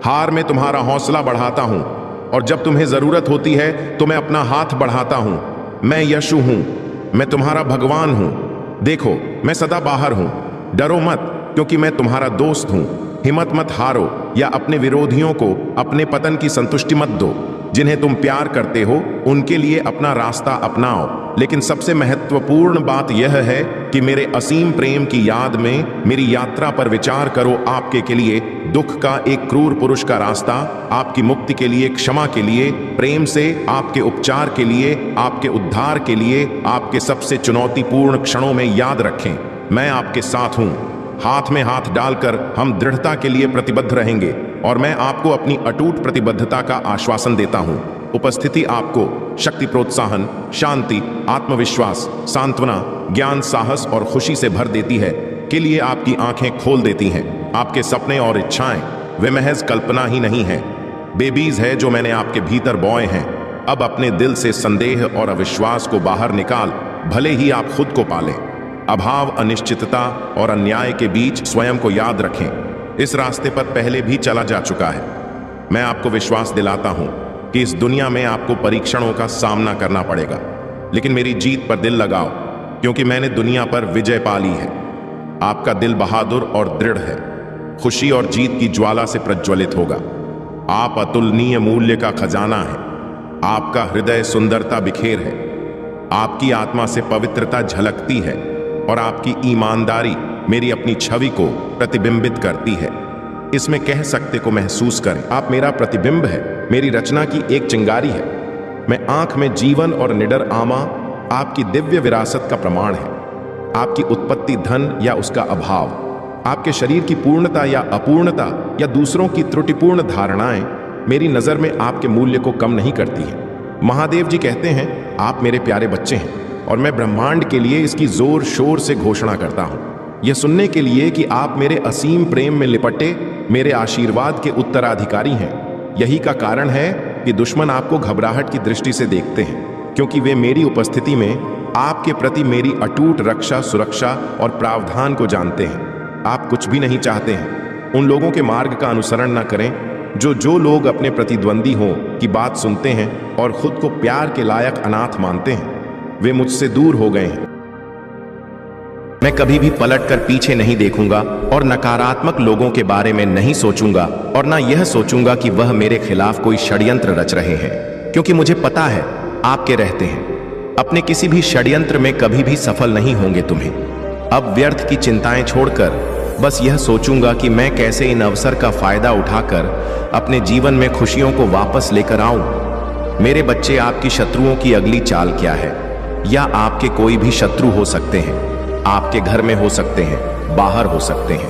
हार में तुम्हारा हौसला बढ़ाता हूं और जब तुम्हें जरूरत होती है तो मैं अपना हाथ बढ़ाता हूं। मैं यशु हूं, मैं तुम्हारा भगवान हूं। देखो, मैं सदा बाहर हूं। डरो मत, क्योंकि मैं तुम्हारा दोस्त हूं। हिम्मत मत हारो या अपने विरोधियों को अपने पतन की संतुष्टि मत दो। जिन्हें तुम प्यार करते हो उनके लिए अपना रास्ता अपनाओ। लेकिन सबसे महत्वपूर्ण बात यह है कि मेरे असीम प्रेम की याद में मेरी यात्रा पर विचार करो। आपके के लिए दुख का एक क्रूर पुरुष का रास्ता, आपकी मुक्ति के लिए, क्षमा के लिए, प्रेम से आपके उपचार के लिए, आपके उद्धार के लिए, आपके सबसे चुनौतीपूर्ण क्षणों में याद रखें। मैं आपके साथ हूं। हाथ में हाथ डालकर हम दृढ़ता के लिए प्रतिबद्ध रहेंगे और मैं आपको अपनी अटूट प्रतिबद्धता का आश्वासन देता हूं। उपस्थिति आपको शक्ति, प्रोत्साहन, शांति, आत्मविश्वास, सांत्वना, ज्ञान, साहस और खुशी से भर देती है, के लिए आपकी आंखें खोल देती हैं। आपके सपने और इच्छाएं वे महज कल्पना ही नहीं है, बेबीज है जो मैंने आपके भीतर बोए हैं। अब अपने दिल से संदेह और अविश्वास को बाहर निकाल, भले ही आप खुद को पालें। अभाव, अनिश्चितता और अन्याय के बीच स्वयं को याद रखें। इस रास्ते पर पहले भी चला जा चुका है। मैं आपको विश्वास दिलाता हूं कि इस दुनिया में आपको परीक्षणों का सामना करना पड़ेगा, लेकिन मेरी जीत पर दिल लगाओ, क्योंकि मैंने दुनिया पर विजय पा ली है। आपका दिल बहादुर और दृढ़ है, खुशी और जीत की ज्वाला से प्रज्वलित होगा। आप अतुलनीय मूल्य का खजाना है। आपका हृदय सुंदरता बिखेर है। आपकी आत्मा से पवित्रता झलकती है और आपकी ईमानदारी मेरी अपनी छवि को प्रतिबिंबित करती है। इसमें कह सकते को महसूस करें, आप मेरा प्रतिबिंब है, मेरी रचना की एक चिंगारी है। मैं आंख में जीवन और निडर आमा आपकी दिव्य विरासत का प्रमाण है। आपकी उत्पत्ति धन या उसका अभाव, आपके शरीर की पूर्णता या अपूर्णता या दूसरों की त्रुटिपूर्ण धारणाएं मेरी नजर में आपके मूल्य को कम नहीं करती हैं। महादेव जी कहते हैं, आप मेरे प्यारे बच्चे हैं और मैं ब्रह्मांड के लिए इसकी जोर शोर से घोषणा करता हूं, यह सुनने के लिए कि आप मेरे असीम प्रेम में लिपटे मेरे आशीर्वाद के उत्तराधिकारी हैं। यही का कारण है कि दुश्मन आपको घबराहट की दृष्टि से देखते हैं, क्योंकि वे मेरी उपस्थिति में आपके प्रति मेरी अटूट रक्षा, सुरक्षा और प्रावधान को जानते हैं। आप कुछ भी नहीं चाहते हैं। उन लोगों के मार्ग का अनुसरण न करें जो लोग अपने प्रतिद्वंदी हों की बात सुनते हैं और खुद को प्यार के लायक अनाथ मानते हैं। वे मुझसे दूर हो गए हैं। मैं कभी भी पलटकर पीछे नहीं देखूंगा और नकारात्मक लोगों के बारे में नहीं सोचूंगा और ना यह सोचूंगा कि वह मेरे खिलाफ कोई षड्यंत्र रच रहे हैं, क्योंकि मुझे पता है आपके रहते हैं अपने किसी भी षड्यंत्र में कभी भी सफल नहीं होंगे तुम्हें। अब व्यर्थ की चिंताएं छोड़कर बस यह सोचूंगा कि मैं कैसे इन अवसर का फायदा उठाकर अपने जीवन में खुशियों को वापस लेकर आऊं। मेरे बच्चे, आपकी शत्रुओं की अगली चाल क्या है? या आपके कोई भी शत्रु हो सकते हैं, आपके घर में हो सकते हैं, बाहर हो सकते हैं।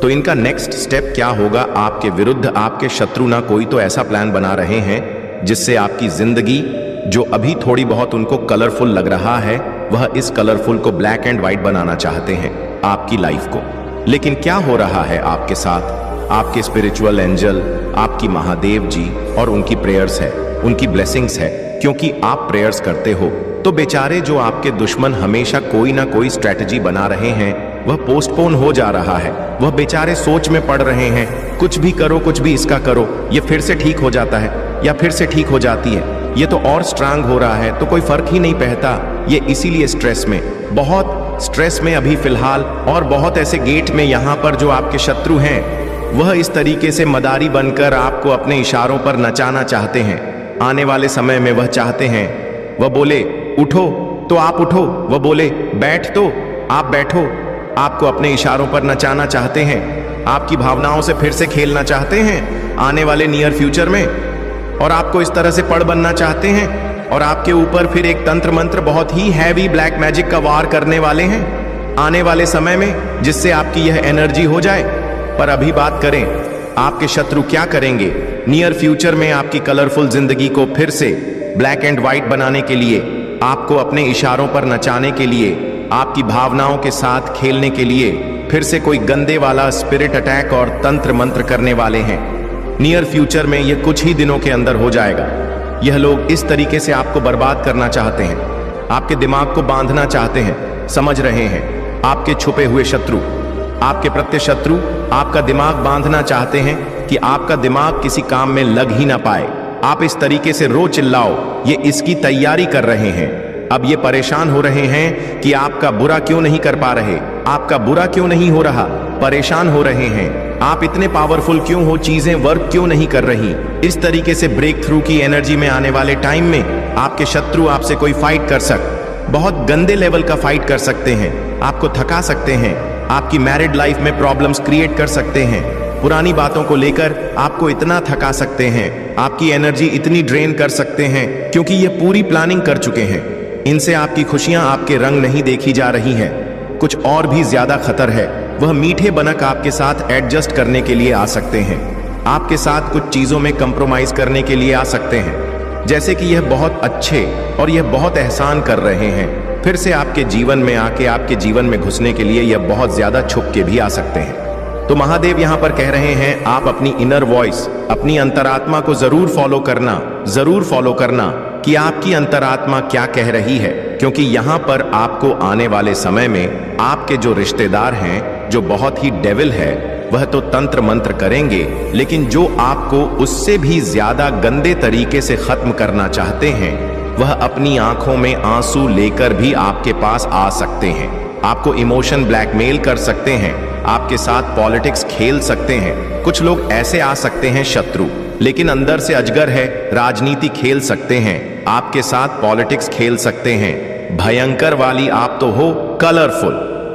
तो इनका नेक्स्ट स्टेप क्या होगा? आपके विरुद्ध आपके शत्रु ना कोई तो ऐसा प्लान बना रहे हैं जिससे आपकी जिंदगी, जो अभी थोड़ी बहुत उनको कलरफुल लग रहा है, वह इस कलरफुल को ब्लैक एंड व्हाइट बनाना चाहते हैं आपकी लाइफ को। लेकिन क्या हो रहा है आपके साथ? आपके स्पिरिचुअल एंजल, आपकी महादेव जी और उनकी प्रेयर्स है, उनकी ब्लेसिंग्स है, क्योंकि आप प्रेयर्स करते हो। तो बेचारे जो आपके दुश्मन हमेशा कोई ना कोई स्ट्रैटेजी बना रहे हैं, वह पोस्टपोन हो जा रहा है। वह बेचारे सोच में पड़ रहे हैं, कुछ भी करो, कुछ भी इसका करो, ये फिर से ठीक हो जाता है या फिर से ठीक हो जाती है, ये तो और स्ट्रांग हो रहा है, तो कोई फर्क ही नहीं पड़ता। ये इसीलिए स्ट्रेस में, बहुत स्ट्रेस में अभी फिलहाल, और बहुत ऐसे गेट में यहाँ पर जो आपके शत्रु हैं, वह इस तरीके से मदारी बनकर आपको अपने इशारों पर नचाना चाहते हैं। आने वाले समय में वह चाहते हैं, वह बोले उठो तो आप उठो, वह बोले बैठ तो आप बैठो। आपको अपने इशारों पर नचाना चाहते हैं, आपकी भावनाओं से फिर से खेलना चाहते हैं आने वाले नियर फ्यूचर में, और आपको इस तरह से पड़ बनना चाहते हैं, और आपके ऊपर फिर एक तंत्र मंत्र, बहुत ही हैवी ब्लैक मैजिक का वार करने वाले हैं आने वाले समय में, जिससे आपकी यह एनर्जी हो जाए। पर अभी बात करें आपके शत्रु क्या करेंगे नियर फ्यूचर में आपकी कलरफुल जिंदगी को फिर से ब्लैक एंड व्हाइट बनाने के लिए, आपको अपने इशारों पर नचाने के लिए, आपकी भावनाओं के साथ खेलने के लिए फिर से कोई गंदे वाला स्पिरिट अटैक और तंत्र मंत्र करने वाले हैं। नियर फ्यूचर में यह कुछ ही दिनों के अंदर हो जाएगा। यह लोग इस तरीके से आपको बर्बाद करना चाहते हैं, आपके दिमाग को बांधना चाहते हैं। समझ रहे हैं? आपके छुपे हुए शत्रु, आपके प्रत्यय शत्रु आपका दिमाग बांधना चाहते हैं कि आपका दिमाग किसी काम में लग ही ना पाए। आप इस तरीके से रो चिल्लाओ, ये इसकी तैयारी कर रहे हैं। अब ये परेशान हो रहे हैं कि आपका बुरा क्यों नहीं कर पा रहे, आपका बुरा क्यों नहीं हो रहा, परेशान हो रहे हैं। आप इतने पावरफुल क्यों हो, चीजें वर्क क्यों नहीं कर रही। इस तरीके से ब्रेक थ्रू की एनर्जी में आने वाले टाइम में आपके शत्रु आपसे कोई फाइट कर बहुत गंदे लेवल का फाइट कर सकते हैं, आपको थका सकते हैं, आपकी मैरिड लाइफ में प्रॉब्लम्स क्रिएट कर सकते हैं, पुरानी बातों को लेकर आपको इतना थका सकते हैं, आपकी एनर्जी इतनी ड्रेन कर सकते हैं, क्योंकि ये पूरी प्लानिंग कर चुके हैं। इनसे आपकी खुशियां, आपके रंग नहीं देखी जा रही हैं। कुछ और भी ज्यादा खतर है। वह मीठे बनक आपके साथ एडजस्ट करने के लिए आ सकते हैं, आपके साथ कुछ चीजों में कंप्रोमाइज करने के लिए आ सकते हैं, जैसे कि यह बहुत अच्छे और यह बहुत एहसान कर रहे हैं, फिर से आपके जीवन में आके आपके जीवन में घुसने के लिए यह बहुत ज्यादा छुप के भी आ सकते हैं। तो महादेव यहां पर कह रहे हैं, आप अपनी इनर वॉइस, अपनी अंतरात्मा को जरूर फॉलो करना कि आपकी अंतरात्मा क्या कह रही है, क्योंकि यहां पर आपको आने वाले समय में आपके जो रिश्तेदार हैं, जो बहुत ही डेविल है, वह तो तंत्र मंत्र करेंगे, लेकिन जो आपको उससे भी ज्यादा गंदे तरीके से खत्म करना चाहते हैं, वह अपनी आंखों में आंसू लेकर भी आपके पास आ सकते हैं, आपको इमोशन ब्लैकमेल कर सकते हैं, आपके साथ पॉलिटिक्स खेल सकते हैं। कुछ लोग ऐसे आ सकते हैं शत्रु, लेकिन अंदर से अजगर है, राजनीति खेल सकते हैं, आपके साथ पॉलिटिक्स खेल सकते हैं। भयंकर वाली आप तो हो कलरफुल,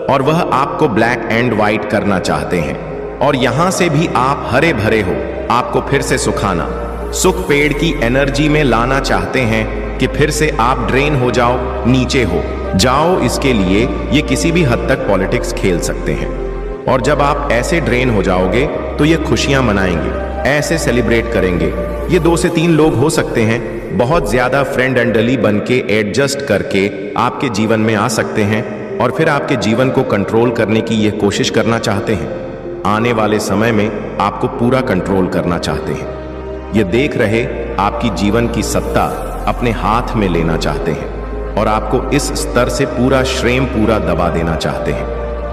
और वह आपको ब्लैक एंड व्हाइट करना चाहते हैं, और यहां से भी आप हरे भरे हो, आपको फिर से सुखाना, सुख पेड़ की एनर्जी में लाना चाहते हैं कि फिर से आप ड्रेन हो जाओ, नीचे हो जाओ। इसके लिए ये किसी भी हद तक पॉलिटिक्स खेल सकते हैं, और जब आप ऐसे ड्रेन हो जाओगे तो ये खुशियां मनाएंगे, ऐसे सेलिब्रेट करेंगे। ये 2 से 3 लोग हो सकते हैं, बहुत ज्यादा फ्रेंड एंडली बन के एडजस्ट करके आपके जीवन में आ सकते हैं, और फिर आपके जीवन को कंट्रोल करने की ये कोशिश करना चाहते हैं। आने वाले समय में आपको पूरा कंट्रोल करना चाहते हैं। ये देख रहे आपकी जीवन की सत्ता अपने हाथ में लेना चाहते हैं, और आपको इस स्तर से पूरा श्रेम पूरा दबा देना चाहते हैं,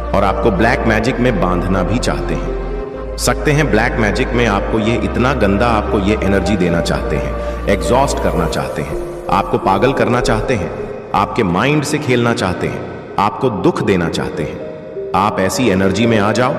और आपको ब्लैक मैजिक में बांधना भी चाहते हैं। सकते हैं ब्लैक मैजिक में आपको ये इतना गंदा, आपको ये एनर्जी देना चाहते हैं, एग्जॉस्ट करना चाहते हैं, आपको पागल करना चाहते हैं, आपके माइंड से खेलना चाहते हैं, आपको दुख देना चाहते हैं। आप ऐसी एनर्जी में आ जाओ,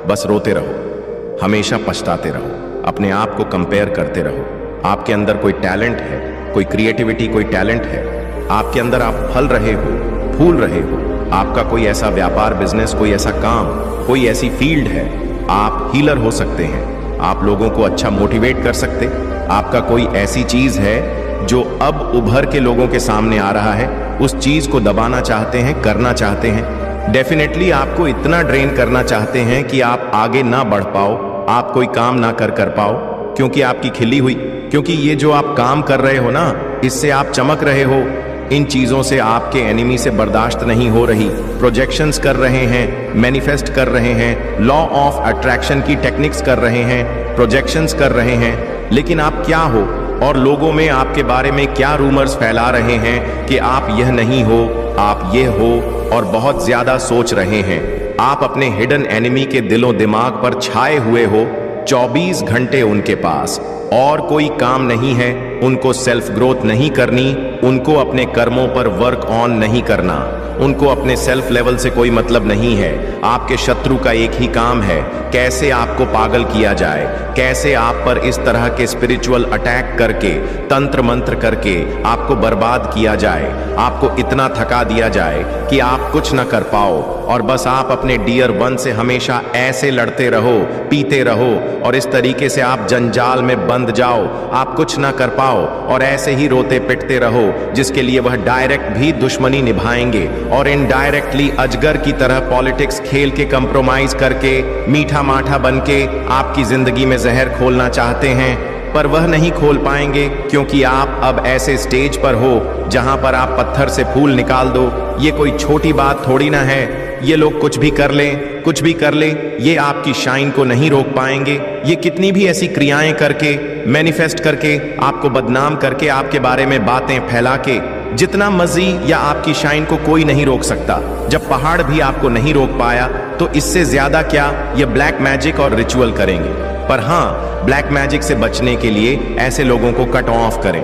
बस रोते रहो, हमेशा पछताते रहो, अपने आप को कंपेयर करते रहो। आपके अंदर कोई टैलेंट है, कोई क्रिएटिविटी, कोई टैलेंट है आपके अंदर, आप फल रहे हो, फूल रहे हो। आपका कोई ऐसा व्यापार, बिजनेस, कोई ऐसा काम, कोई ऐसी फील्ड है, आप हीलर हो सकते हैं, आप लोगों को अच्छा मोटिवेट कर सकते। आपका कोई ऐसी चीज है जो अब उभर के लोगों के सामने आ रहा है, उस चीज को दबाना चाहते हैं, करना चाहते हैं। डेफिनेटली आपको इतना ड्रेन करना चाहते हैं कि आप आगे ना बढ़ पाओ, आप कोई काम ना कर पाओ, क्योंकि आपकी खिली हुई, क्योंकि ये जो आप काम कर रहे हो ना, इससे आप चमक रहे हो, इन चीजों से आपके एनिमी से बर्दाश्त नहीं हो रही। प्रोजेक्शंस कर रहे हैं, मैनिफेस्ट कर रहे हैं, लॉ ऑफ अट्रैक्शन की टेक्निक्स कर रहे हैं, प्रोजेक्शंस कर रहे हैं, लेकिन आप क्या हो और लोगों में आपके बारे में क्या रूमर्स फैला रहे हैं कि आप यह नहीं हो, आप ये हो, और बहुत ज्यादा सोच रहे हैं। आप अपने हिडन एनिमी के दिलो दिमाग पर छाए हुए हो, 24 घंटे उनके पास और कोई काम नहीं है, उनको सेल्फ ग्रोथ नहीं करनी, उनको अपने कर्मों पर वर्क ऑन नहीं करना, उनको अपने सेल्फ लेवल से कोई मतलब नहीं है। आपके शत्रु का एक ही काम है, कैसे आपको पागल किया जाए, कैसे आप पर इस तरह के स्पिरिचुअल अटैक करके, तंत्र मंत्र करके आपको बर्बाद किया जाए, आपको इतना थका दिया जाए कि आप कुछ न कर पाओ, और बस आप अपने डियर वन से हमेशा ऐसे लड़ते रहो, पीते रहो, और इस तरीके से आप जंजाल में बंद जाओ, आप कुछ ना कर पाओ, और ऐसे ही रोते पिटते रहो, जिसके लिए वह डायरेक्ट भी दुश्मनी निभाएंगे, और इनडायरेक्टली अजगर की तरह पॉलिटिक्स खेल के, कंप्रोमाइज करके, मीठा माठा बन के आपकी जिंदगी में जहर खोलना चाहते हैं, पर वह नहीं खोल पाएंगे, क्योंकि आप अब ऐसे स्टेज पर हो जहां पर आप पत्थर से फूल निकाल दो। ये कोई छोटी बात थोड़ी ना है, ये लोग कुछ भी कर लें, कुछ भी कर ले, ये आपकी शाइन को नहीं रोक पाएंगे। ये कितनी भी ऐसी क्रियाएं करके, मैनिफेस्ट करके, आपको बदनाम करके, आपके बारे में बातें फैला के, जितना मर्जी, या आपकी शाइन को कोई नहीं रोक सकता। जब पहाड़ भी आपको नहीं रोक पाया, तो इससे ज्यादा क्या ये ब्लैक मैजिक और रिचुअल करेंगे। पर हाँ, ब्लैक मैजिक से बचने के लिए ऐसे लोगों को कट ऑफ करें,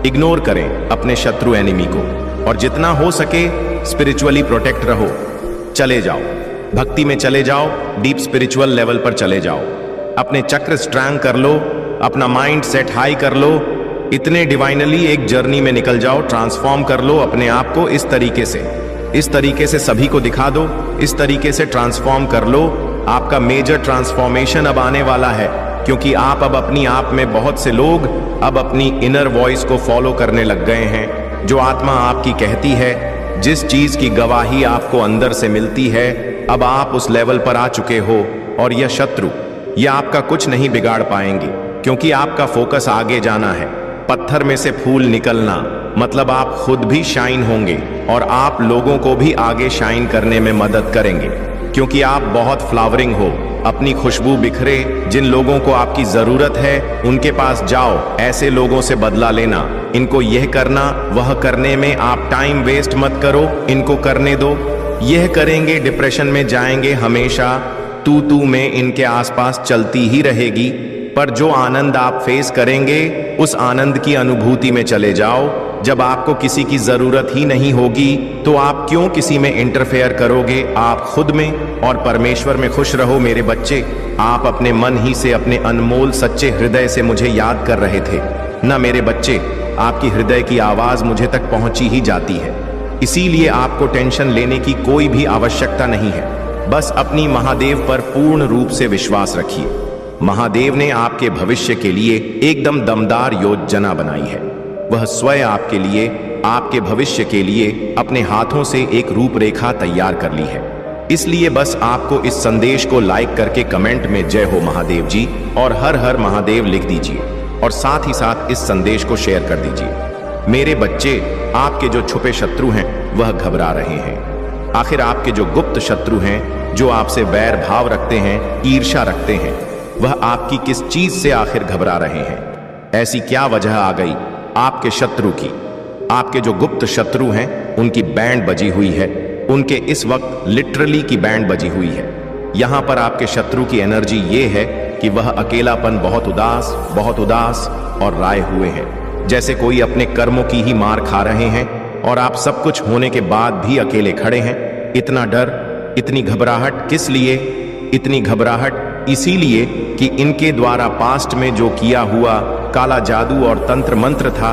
इग्नोर करें अपने शत्रु एनिमी को, और जितना हो सके स्पिरिचुअली प्रोटेक्ट रहो। चले जाओ, भक्ति में चले जाओ, डीप स्पिरिचुअल लेवल पर चले जाओ, अपने चक्र स्ट्रैंग कर लो, अपना माइंड सेट हाई कर लो, इतने डिवाइनली एक जर्नी में निकल जाओ, ट्रांसफॉर्म कर लो अपने आप को। इस तरीके से सभी को दिखा दो, इस तरीके से ट्रांसफॉर्म कर लो। आपका मेजर ट्रांसफॉर्मेशन अब आने वाला है, क्योंकि आप अब अपनी आप में, बहुत से लोग अब अपनी इनर वॉइस को फॉलो करने लग गए हैं। जो आत्मा आपकी कहती है जिस चीज की गवाही आपको अंदर से मिलती है, अब आप उस लेवल पर आ चुके हो और यह शत्रु, यह आपका कुछ नहीं बिगाड़ पाएंगे, क्योंकि आपका फोकस आगे जाना है। पत्थर में से फूल निकलना मतलब आप खुद भी शाइन होंगे और आप लोगों को भी आगे शाइन करने में मदद करेंगे, क्योंकि आप बहुत फ्लावरिंग हो। अपनी खुशबू बिखरे। जिन लोगों को आपकी जरूरत है उनके पास जाओ, ऐसे लोगों से बदला लेना। इनको यह करना वह करने में आप टाइम वेस्ट मत करो, इनको करने दो। यह करेंगे डिप्रेशन में जाएंगे हमेशा। तू में इनके आसपास चलती ही रहेगी, पर जो आनंद आप फेस करेंगे उस आनंद की अनुभूति में चले जाओ। जब आपको किसी की जरूरत ही नहीं होगी तो आप क्यों किसी में इंटरफेयर करोगे? आप खुद में और परमेश्वर में खुश रहो मेरे बच्चे। आप अपने मन ही से अपने अनमोल सच्चे हृदय से मुझे याद कर रहे थे ना मेरे बच्चे। आपकी हृदय की आवाज मुझे तक पहुंची ही जाती है, इसीलिए आपको टेंशन लेने की कोई भी आवश्यकता नहीं है। बस अपनी महादेव पर पूर्ण रूप से विश्वास रखिए। महादेव ने आपके भविष्य के लिए एकदम दमदार योजना बनाई है। वह स्वयं आपके लिए, आपके भविष्य के लिए अपने हाथों से एक रूपरेखा तैयार कर ली है। इसलिए बस आपको इस संदेश को लाइक करके कमेंट में जय हो महादेव जी और हर हर महादेव लिख दीजिए और साथ ही साथ इस संदेश को शेयर कर दीजिए। मेरे बच्चे, आपके जो छुपे शत्रु हैं वह घबरा रहे हैं। आखिर आपके जो गुप्त शत्रु हैं, जो आपसे वैर भाव रखते हैं, ईर्ष्या रखते हैं, वह आपकी किस चीज से आखिर घबरा रहे हैं? ऐसी क्या वजह आ गई आपके शत्रु की? आपके जो गुप्त शत्रु हैं उनकी बैंड बजी हुई है। उनके इस वक्त लिटरली की बैंड बजी हुई है। यहां पर आपके शत्रु की एनर्जी ये है कि वह अकेलापन, बहुत उदास और राय हुए हैं, जैसे कोई अपने कर्मों की ही मार खा रहे हैं और आप सब कुछ होने के बाद भी अकेले खड़े हैं। इतना डर, इतनी घबराहट किस लिए? इतनी घबराहट इसीलिए कि इनके द्वारा पास्ट में जो किया हुआ काला जादू और तंत्र मंत्र था,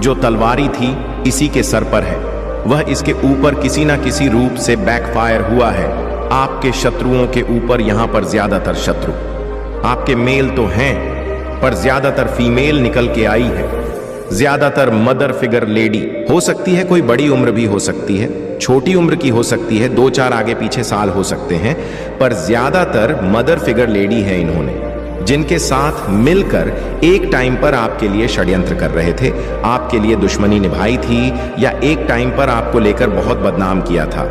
जो तलवारी थी इसी के सर पर है। वह इसके ऊपर किसी ना किसी रूप से बैकफायर हुआ है। आपके शत्रुओं के ऊपर यहां पर ज्यादातर शत्रु आपके मेल तो हैं, पर ज्यादातर फीमेल निकल के आई है। ज्यादातर मदर फिगर लेडी हो सकती है, कोई बड़ी उम्र भी हो सकती है, छोटी उम्र की हो सकती है, 2-4 आगे पीछे साल हो सकते हैं, पर ज्यादातर मदर फिगर लेडी है इन्होंने, जिनके साथ मिलकर एक टाइम पर आपके लिए षड्यंत्र कर रहे थे, आपके लिए दुश्मनी निभाई थी, या एक टाइम पर आपको लेकर बहुत बदनाम किया था,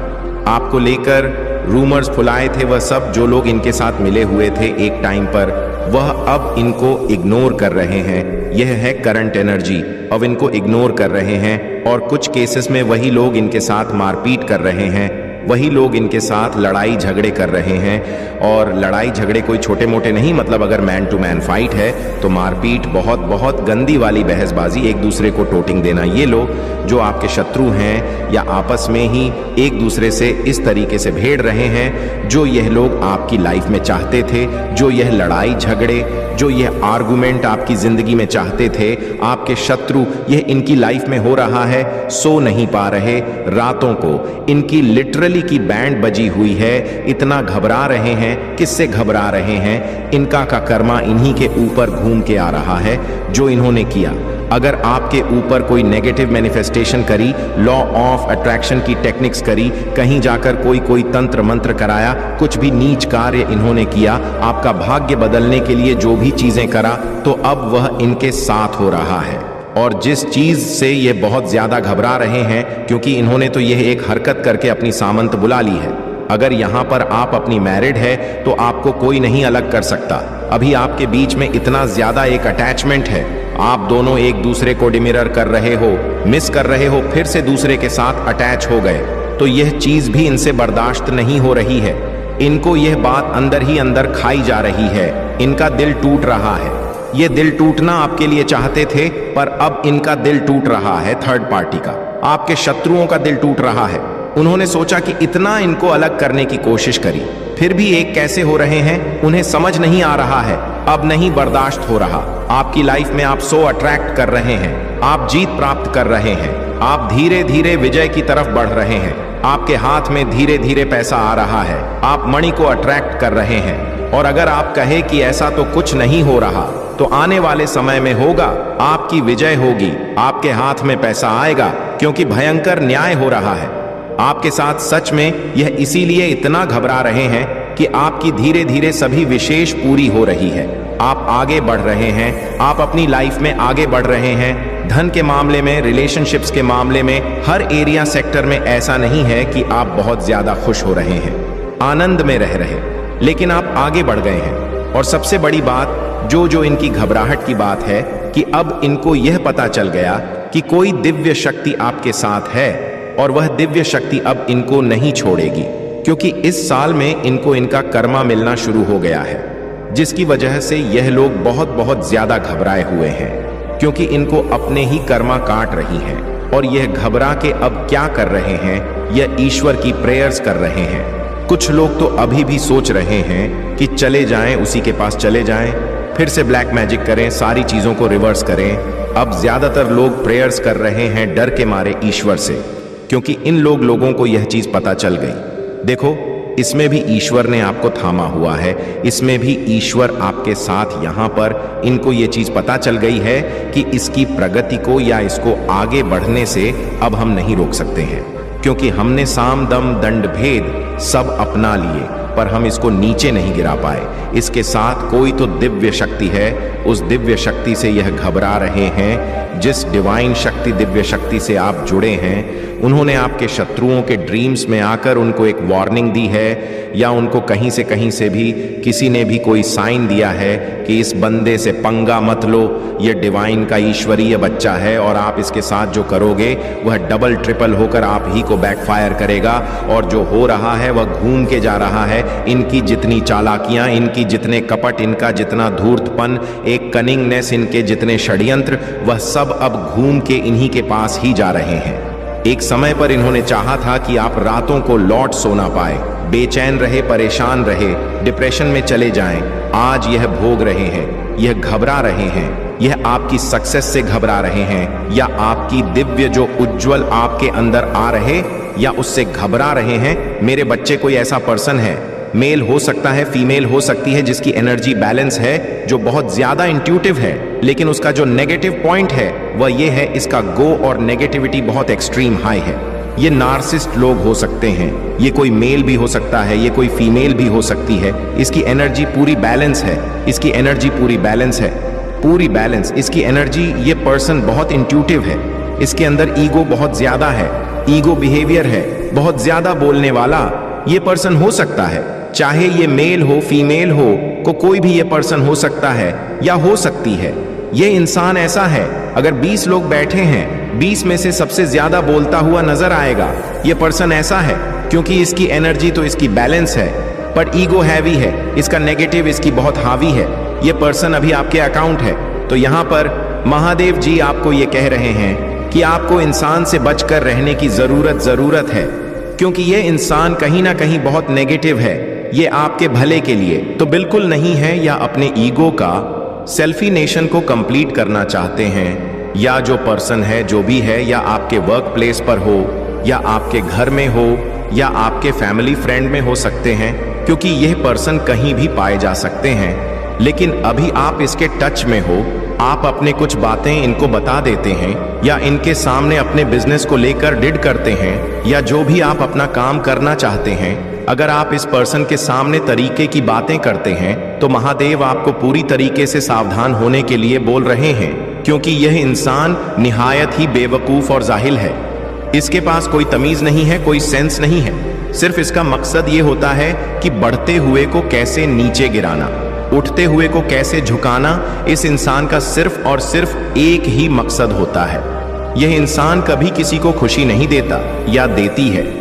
आपको लेकर रूमर्स फुलाए थे। वह सब जो लोग इनके साथ मिले हुए थे एक टाइम पर, वह अब इनको इग्नोर कर रहे हैं। यह है करंट एनर्जी। अब इनको इग्नोर कर रहे हैं और कुछ केसेस में वही लोग इनके साथ मारपीट कर रहे हैं, वही लोग इनके साथ लड़ाई झगड़े कर रहे हैं। और लड़ाई झगड़े कोई छोटे मोटे नहीं, मतलब अगर मैन टू मैन फाइट है तो मारपीट, बहुत गंदी वाली बहसबाजी, एक दूसरे को टोटिंग देना। ये लोग जो आपके शत्रु हैं या आपस में ही एक दूसरे से इस तरीके से भेड़ रहे हैं, जो यह लोग आपकी लाइफ में चाहते थे, जो यह लड़ाई झगड़े, जो यह आर्गुमेंट आपकी जिंदगी में चाहते थे, आपके शत्रु, यह इनकी लाइफ में हो रहा है। सो नहीं पा रहे रातों को, इनकी लिटरली की बैंड बजी हुई है। इतना घबरा रहे हैं। किससे घबरा रहे हैं? इनका का कर्मा इन्हीं के ऊपर घूम के आ रहा है, जो इन्होंने किया। अगर आपके ऊपर कोई नेगेटिव मैनिफेस्टेशन करी, लॉ ऑफ अट्रैक्शन की टेक्निक्स करी, कहीं जाकर कोई तंत्र मंत्र कराया, कुछ भी नीच कार्य इन्होंने किया, आपका भाग्य बदलने के लिए जो भी चीजें करा, तो अब वह इनके साथ हो रहा है। और जिस चीज से ये बहुत ज्यादा घबरा रहे हैं, क्योंकि इन्होंने तो यह एक हरकत करके अपनी सामंत बुला ली है। अगर यहां पर आप अपनी मैरिड है तो आपको कोई नहीं अलग कर सकता। अभी आपके बीच में इतना ज्यादा एक अटैचमेंट है, आप दोनों एक दूसरे को डिमिरर कर रहे हो, मिस कर रहे हो, फिर से दूसरे के साथ अटैच हो गए, तो यह चीज भी इनसे बर्दाश्त नहीं हो रही है। इनको यह बात अंदर ही अंदर खाई जा रही है। इनका दिल टूट रहा है। ये दिल टूटना आपके लिए चाहते थे, पर अब इनका दिल टूट रहा है थर्ड पार्टी का। आपके शत्रुओं का दिल टूट रहा है। उन्होंने सोचा कि इतना इनको अलग करने की कोशिश करी, फिर भी एक कैसे हो रहे हैं, उन्हें समझ नहीं आ रहा है। अब नहीं बर्दाश्त हो रहा। आपकी लाइफ में आप सो अट्रैक्ट कर रहे हैं, आप जीत प्राप्त कर रहे हैं, आप धीरे धीरे विजय की तरफ बढ़ रहे हैं, आपके हाथ में धीरे धीरे पैसा आ रहा है, आप मणि को अट्रैक्ट कर रहे हैं। और अगर आप कहे कि ऐसा तो कुछ नहीं हो रहा, तो आने वाले समय में होगा, आपकी विजय होगी, आपके हाथ में पैसा आएगा, क्योंकि भयंकर न्याय हो रहा है। आपके साथ सच में यह इसीलिए इतना घबरा रहे हैं कि आपकी धीरे धीरे सभी विशेष पूरी हो रही है। आप आगे बढ़ रहे हैं, आप अपनी लाइफ में आगे बढ़ रहे हैं। धन के मामले में, रिलेशनशिप्स के मामले में, हर एरिया सेक्टर में ऐसा नहीं है कि आप बहुत ज्यादा खुश हो रहे हैं, आनंद में रह रहे, लेकिन आप आगे बढ़ गए हैं। और सबसे बड़ी बात जो इनकी घबराहट की बात है कि अब इनको यह पता चल गया कि कोई दिव्य शक्ति आपके साथ है और वह दिव्य शक्ति अब इनको नहीं छोड़ेगी, क्योंकि इस साल में इनको इनका कर्मा मिलना शुरू हो गया है, जिसकी वजह से यह लोग बहुत बहुत ज्यादा घबराए हुए हैं, क्योंकि इनको अपने ही कर्मा काट रही हैं। और यह घबरा के अब क्या कर रहे हैं, यह ईश्वर की प्रेयर्स कर रहे हैं। कुछ लोग तो अभी भी सोच रहे हैं कि चले जाएं, उसी के पास चले जाएं, फिर से ब्लैक मैजिक करें, सारी चीजों को रिवर्स करें। अब ज्यादातर लोग प्रेयर्स कर रहे हैं डर के मारे ईश्वर से, क्योंकि इन लोगों को यह चीज पता चल गई। देखो, इसमें भी ईश्वर ने आपको थामा हुआ है, इसमें भी ईश्वर आपके साथ यहाँ पर इनको ये चीज पता चल गई है कि इसकी प्रगति को या इसको आगे बढ़ने से अब हम नहीं रोक सकते हैं, क्योंकि हमने साम दम दंड भेद सब अपना लिए, पर हम इसको नीचे नहीं गिरा पाए। इसके साथ कोई तो दिव्य शक्ति है, उस दिव्य शक्ति से यह घबरा रहे हैं। जिस डिवाइन शक्ति, दिव्य शक्ति से आप जुड़े हैं, उन्होंने आपके शत्रुओं के ड्रीम्स में आकर उनको एक वार्निंग दी है, या उनको कहीं से भी किसी ने भी कोई साइन दिया है कि इस बंदे से पंगा मत लो, यह डिवाइन का ईश्वरीय बच्चा है और आप इसके साथ जो करोगे वह डबल ट्रिपल होकर आप ही को बैकफायर करेगा। और जो हो रहा है वह घूम के जा रहा है। इनकी जितनी चालाकियां, इनकी जितने कपट, इनका जितना धूर्तपन, एक कनिंगनेस, इनके जितने षड्यंत्र, वह सब अब घूम के इन्हीं के पास ही जा रहे हैं। एक समय पर इन्होंने चाहा था कि आप रातों को लौट सो ना पाए, बेचैन रहे, परेशान रहे, डिप्रेशन में चले जाएं। आज यह भोग रहे हैं, यह घबरा रहे हैं, यह आपकी सक्सेस से घबरा रहे हैं, या आपकी दिव्य जो उज्जवल आपके अंदर आ रहे, या उससे घबरा रहे हैं। मेरे बच्चे कोई ऐसा पर्सन है, मेल हो सकता है, फीमेल हो सकती है, जिसकी एनर्जी बैलेंस है, जो बहुत ज्यादा इंट्यूटिव है, लेकिन उसका जो नेगेटिव पॉइंट है वह ये है, इसका गो और नेगेटिविटी बहुत एक्सट्रीम हाई है। ये नार्सिस्ट लोग हो सकते हैं, ये कोई मेल भी हो सकता है, ये कोई फीमेल भी हो सकती है। इसकी एनर्जी पूरी बैलेंस है, इसकी एनर्जी पूरी बैलेंस है, पूरी बैलेंस। इसकी एनर्जी, ये पर्सन बहुत इंट्यूटिव है, इसके अंदर ईगो बहुत ज्यादा है, ईगो बिहेवियर है, बहुत ज्यादा बोलने वाला ये पर्सन हो सकता है। चाहे ये मेल हो, फीमेल हो, कोई भी ये पर्सन हो सकता है या हो सकती है। ये इंसान ऐसा है, अगर 20 लोग बैठे हैं, 20 में से सबसे ज्यादा बोलता हुआ नजर आएगा। ये पर्सन ऐसा है क्योंकि इसकी एनर्जी तो इसकी बैलेंस है, पर ईगो हैवी है, इसका नेगेटिव इसकी बहुत हावी है। ये पर्सन अभी आपके अकाउंट है। तो यहाँ पर महादेव जी आपको ये कह रहे हैं कि आपको इंसान से बचकर रहने की जरूरत है, क्योंकि ये इंसान कहीं ना कहीं बहुत नेगेटिव है। ये आपके भले के लिए तो बिल्कुल नहीं है, या अपने ईगो का सेल्फिनेशन को कंप्लीट करना चाहते हैं। या जो पर्सन है, जो भी है, या आपके वर्क प्लेस पर हो, या आपके घर में हो, या आपके फैमिली फ्रेंड में हो सकते हैं, क्योंकि यह पर्सन कहीं भी पाए जा सकते हैं। लेकिन अभी आप इसके टच में हो, आप अपने कुछ बातें इनको बता देते हैं, या इनके सामने अपने बिजनेस को लेकर डिड करते हैं, या जो भी आप अपना काम करना चाहते हैं, अगर आप इस पर्सन के सामने तरीके की बातें करते हैं, तो महादेव आपको पूरी तरीके से सावधान होने के लिए बोल रहे हैं, क्योंकि यह इंसान निहायत ही बेवकूफ और जाहिल है। इसके पास कोई तमीज नहीं है, कोई सेंस नहीं है। सिर्फ इसका मकसद ये होता है कि बढ़ते हुए को कैसे नीचे गिराना, उठते हुए को कैसे झुकाना। इस इंसान का सिर्फ और सिर्फ एक ही मकसद होता है। यह इंसान कभी किसी को खुशी नहीं देता या देती है।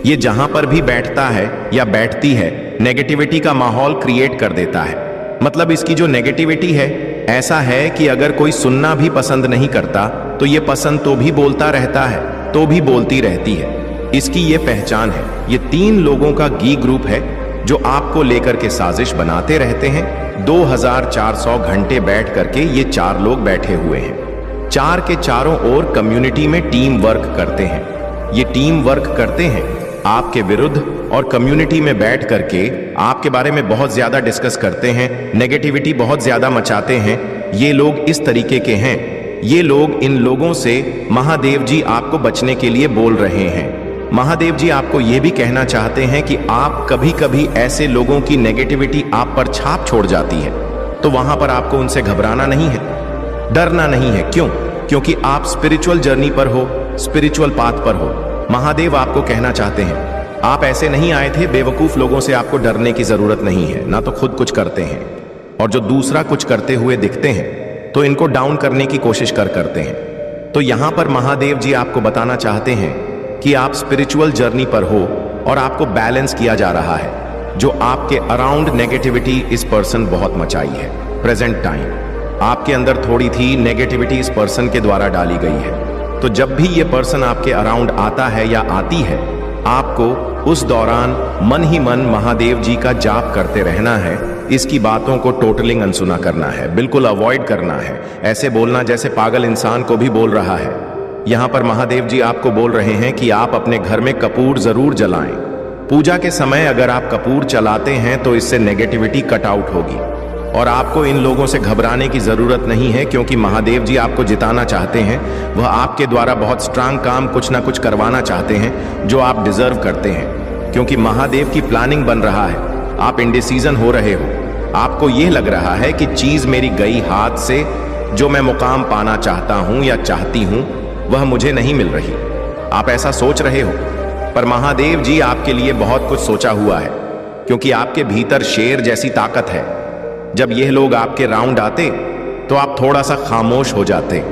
ये जहां पर भी बैठता है या बैठती है, नेगेटिविटी का माहौल क्रिएट कर देता है। मतलब इसकी जो नेगेटिविटी है, ऐसा है कि अगर कोई सुनना भी पसंद नहीं करता, तो ये पसंद तो भी बोलता रहता है, तो भी बोलती रहती है। इसकी ये पहचान है। ये 3 लोगों का गी ग्रुप है जो आपको लेकर के साजिश बनाते रहते हैं। 2400 घंटे बैठ करके ये 4 लोग बैठे हुए हैं। 4 के चारों ओर कम्युनिटी में टीम वर्क करते हैं। ये टीम वर्क करते हैं आपके विरुद्ध, और कम्युनिटी में बैठ करके आपके बारे में बहुत ज्यादा डिस्कस करते हैं, नेगेटिविटी बहुत ज्यादा मचाते हैं। ये लोग इस तरीके के हैं। ये लोग, इन लोगों से महादेव जी आपको बचने के लिए बोल रहे हैं। महादेव जी आपको यह भी कहना चाहते हैं कि आप कभी कभी ऐसे लोगों की नेगेटिविटी आप पर छाप छोड़ जाती है, तो वहां पर आपको उनसे घबराना नहीं है, डरना नहीं है। क्यों? क्योंकि आप स्पिरिचुअल जर्नी पर हो, स्पिरिचुअल पाथ पर हो। महादेव आपको कहना चाहते हैं आप ऐसे नहीं आए थे, बेवकूफ लोगों से आपको डरने की जरूरत नहीं है। ना तो खुद कुछ करते हैं, और जो दूसरा कुछ करते हुए दिखते हैं तो इनको डाउन करने की कोशिश करते हैं। तो यहां पर महादेव जी आपको बताना चाहते हैं कि आप स्पिरिचुअल जर्नी पर हो और आपको बैलेंस किया जा रहा है। जो आपके अराउंड नेगेटिविटी इस पर्सन बहुत मचाई है, प्रेजेंट टाइम आपके अंदर थोड़ी थी नेगेटिविटी इस पर्सन के द्वारा डाली गई है। तो जब भी ये पर्सन आपके अराउंड आता है या आती है, आपको उस दौरान मन ही मन महादेव जी का जाप करते रहना है। इसकी बातों को टोटलिंग अनसुना करना है, बिल्कुल अवॉइड करना है। ऐसे बोलना जैसे पागल इंसान को भी बोल रहा है। यहां पर महादेव जी आपको बोल रहे हैं कि आप अपने घर में कपूर जरूर जलाएं। पूजा के समय अगर आप कपूर चलाते हैं तो इससे नेगेटिविटी कट आउट होगी, और आपको इन लोगों से घबराने की जरूरत नहीं है, क्योंकि महादेव जी आपको जिताना चाहते हैं। वह आपके द्वारा बहुत स्ट्रांग काम कुछ ना कुछ करवाना चाहते हैं जो आप डिजर्व करते हैं, क्योंकि महादेव की प्लानिंग बन रहा है। आप इंडिसीजन हो रहे हो, आपको यह लग रहा है कि चीज मेरी गई हाथ से, जो मैं मुकाम पाना चाहता हूं या चाहती हूं वह मुझे नहीं मिल रही। आप ऐसा सोच रहे हो, पर महादेव जी आपके लिए बहुत कुछ सोचा हुआ है, क्योंकि आपके भीतर शेर जैसी ताकत है। जब यह लोग आपके राउंड आते तो आप थोड़ा सा खामोश हो जाते,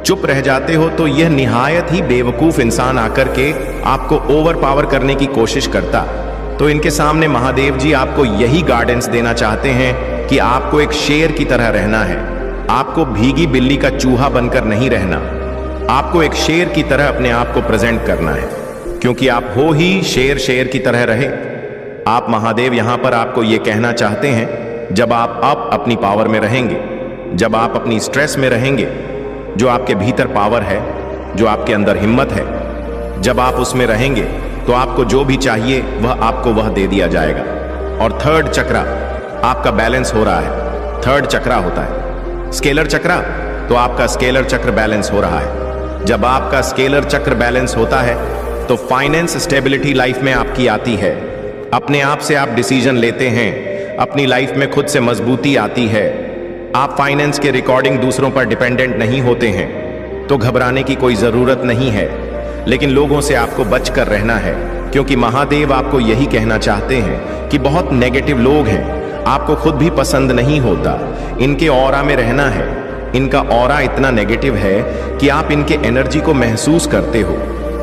चुप रह जाते हो, तो यह निहायत ही बेवकूफ इंसान आकर के आपको ओवर पावर करने की कोशिश करता। तो इनके सामने महादेव जी आपको यही गाइडेंस देना चाहते हैं कि आपको एक शेर की तरह रहना है। आपको भीगी बिल्ली का चूहा बनकर नहीं रहना, आपको एक शेर की तरह अपने आप को प्रेजेंट करना है, क्योंकि आप हो ही शेर की तरह रहे। आप महादेव यहां पर आपको यह कहना चाहते हैं, जब आप अपनी पावर में रहेंगे, जब आप अपनी स्ट्रेस में रहेंगे, जो आपके भीतर पावर है, जो आपके अंदर हिम्मत है, जब आप उसमें रहेंगे तो आपको जो भी चाहिए वह दे दिया जाएगा। और थर्ड चक्रा आपका बैलेंस हो रहा है। थर्ड चक्रा होता है स्केलर चक्रा, तो आपका स्केलर चक्र बैलेंस हो रहा है। जब आपका स्केलर चक्र बैलेंस होता है तो फाइनेंस स्टेबिलिटी लाइफ में आपकी आती है। अपने आप से आप डिसीजन लेते हैं, अपनी लाइफ में खुद से मजबूती आती है। आप फाइनेंस के रिकॉर्डिंग दूसरों पर डिपेंडेंट नहीं होते हैं, तो घबराने की कोई जरूरत नहीं है। लेकिन लोगों से आपको बचकर रहना है, क्योंकि महादेव आपको यही कहना चाहते हैं कि बहुत नेगेटिव लोग हैं, आपको खुद भी पसंद नहीं होता। इनके ऑरा में रहना है। इनका ऑरा इतना नेगेटिव है कि आप इनके एनर्जी को महसूस करते हो।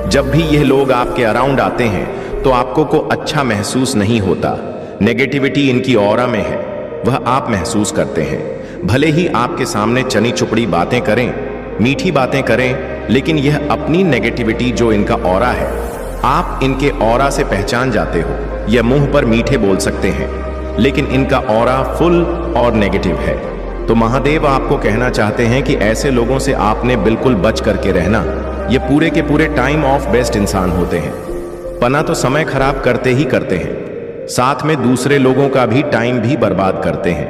जब भी यह लोग आपके अराउंड आते हैं तो आपको को अच्छा महसूस नहीं होता। नेगेटिविटी इनकी ऑरा में है, वह आप महसूस करते हैं। भले ही आपके सामने चनी चुपड़ी बातें करें, मीठी बातें करें, लेकिन यह अपनी नेगेटिविटी जो इनका ऑरा है, आप इनके ऑरा से पहचान जाते हो। यह मुंह पर मीठे बोल सकते हैं, लेकिन इनका ऑरा फुल और नेगेटिव है। तो महादेव आपको कहना चाहते हैं कि ऐसे लोगों से आपने बिल्कुल बच करके रहना। ये पूरे के पूरे टाइम ऑफ बेस्ट इंसान होते हैं, पना तो समय खराब करते ही करते हैं, साथ में दूसरे लोगों का भी टाइम भी बर्बाद करते हैं।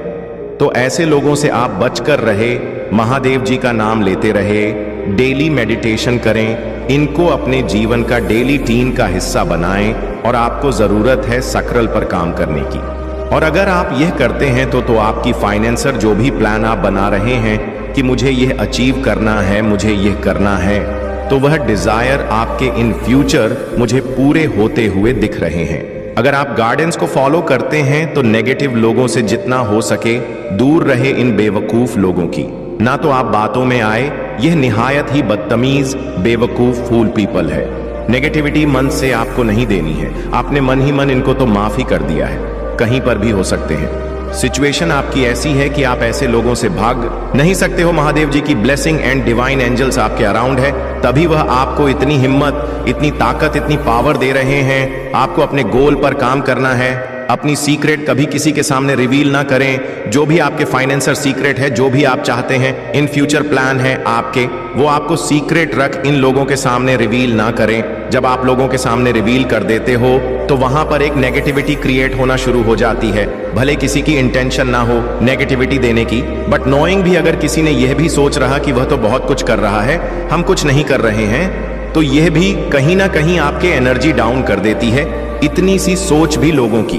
तो ऐसे लोगों से आप बचकर रहे, महादेव जी का नाम लेते रहे, डेली मेडिटेशन करें, इनको अपने जीवन का डेली टीन का हिस्सा बनाएं, और आपको जरूरत है सक्राल पर काम करने की। और अगर आप यह करते हैं तो आपकी फाइनेंसर जो भी प्लान आप बना रहे हैं कि मुझे यह अचीव करना है, मुझे यह करना है, तो वह डिजायर आपके इन फ्यूचर मुझे पूरे होते हुए दिख रहे हैं। अगर आप गाइडेंस को फॉलो करते हैं तो नेगेटिव लोगों से जितना हो सके दूर रहे, इन बेवकूफ लोगों की। ना तो आप बातों में आए, यह निहायत ही बदतमीज बेवकूफ फूल पीपल है। नेगेटिविटी मन से आपको नहीं देनी है, आपने मन ही मन इनको तो माफ ही कर दिया है। कहीं पर भी हो सकते हैं, सिचुएशन आपकी ऐसी है कि आप ऐसे लोगों से भाग नहीं सकते हो। महादेव जी की ब्लेसिंग एंड डिवाइन एंजल्स आपके अराउंड है, तभी वह आपको इतनी हिम्मत, इतनी ताकत, इतनी पावर दे रहे हैं। आपको अपने गोल पर काम करना है। अपनी सीक्रेट कभी किसी के सामने रिवील ना करें। जो भी आपके फाइनेंसर सीक्रेट है, जो भी आप चाहते हैं, इन फ्यूचर प्लान है आपके, वो आपको सीक्रेट रख इन लोगों के सामने रिवील ना करें। जब आप लोगों के सामने रिवील कर देते हो तो वहां पर एक नेगेटिविटी क्रिएट होना शुरू हो जाती है। भले किसी की इंटेंशन ना हो नेगेटिविटी देने की, बट नोइंग भी अगर किसी ने यह भी सोच रहा कि वह तो बहुत कुछ कर रहा है, हम कुछ नहीं कर रहे हैं, तो यह भी कहीं ना कहीं आपके एनर्जी डाउन कर देती है, इतनी सी सोच भी लोगों की।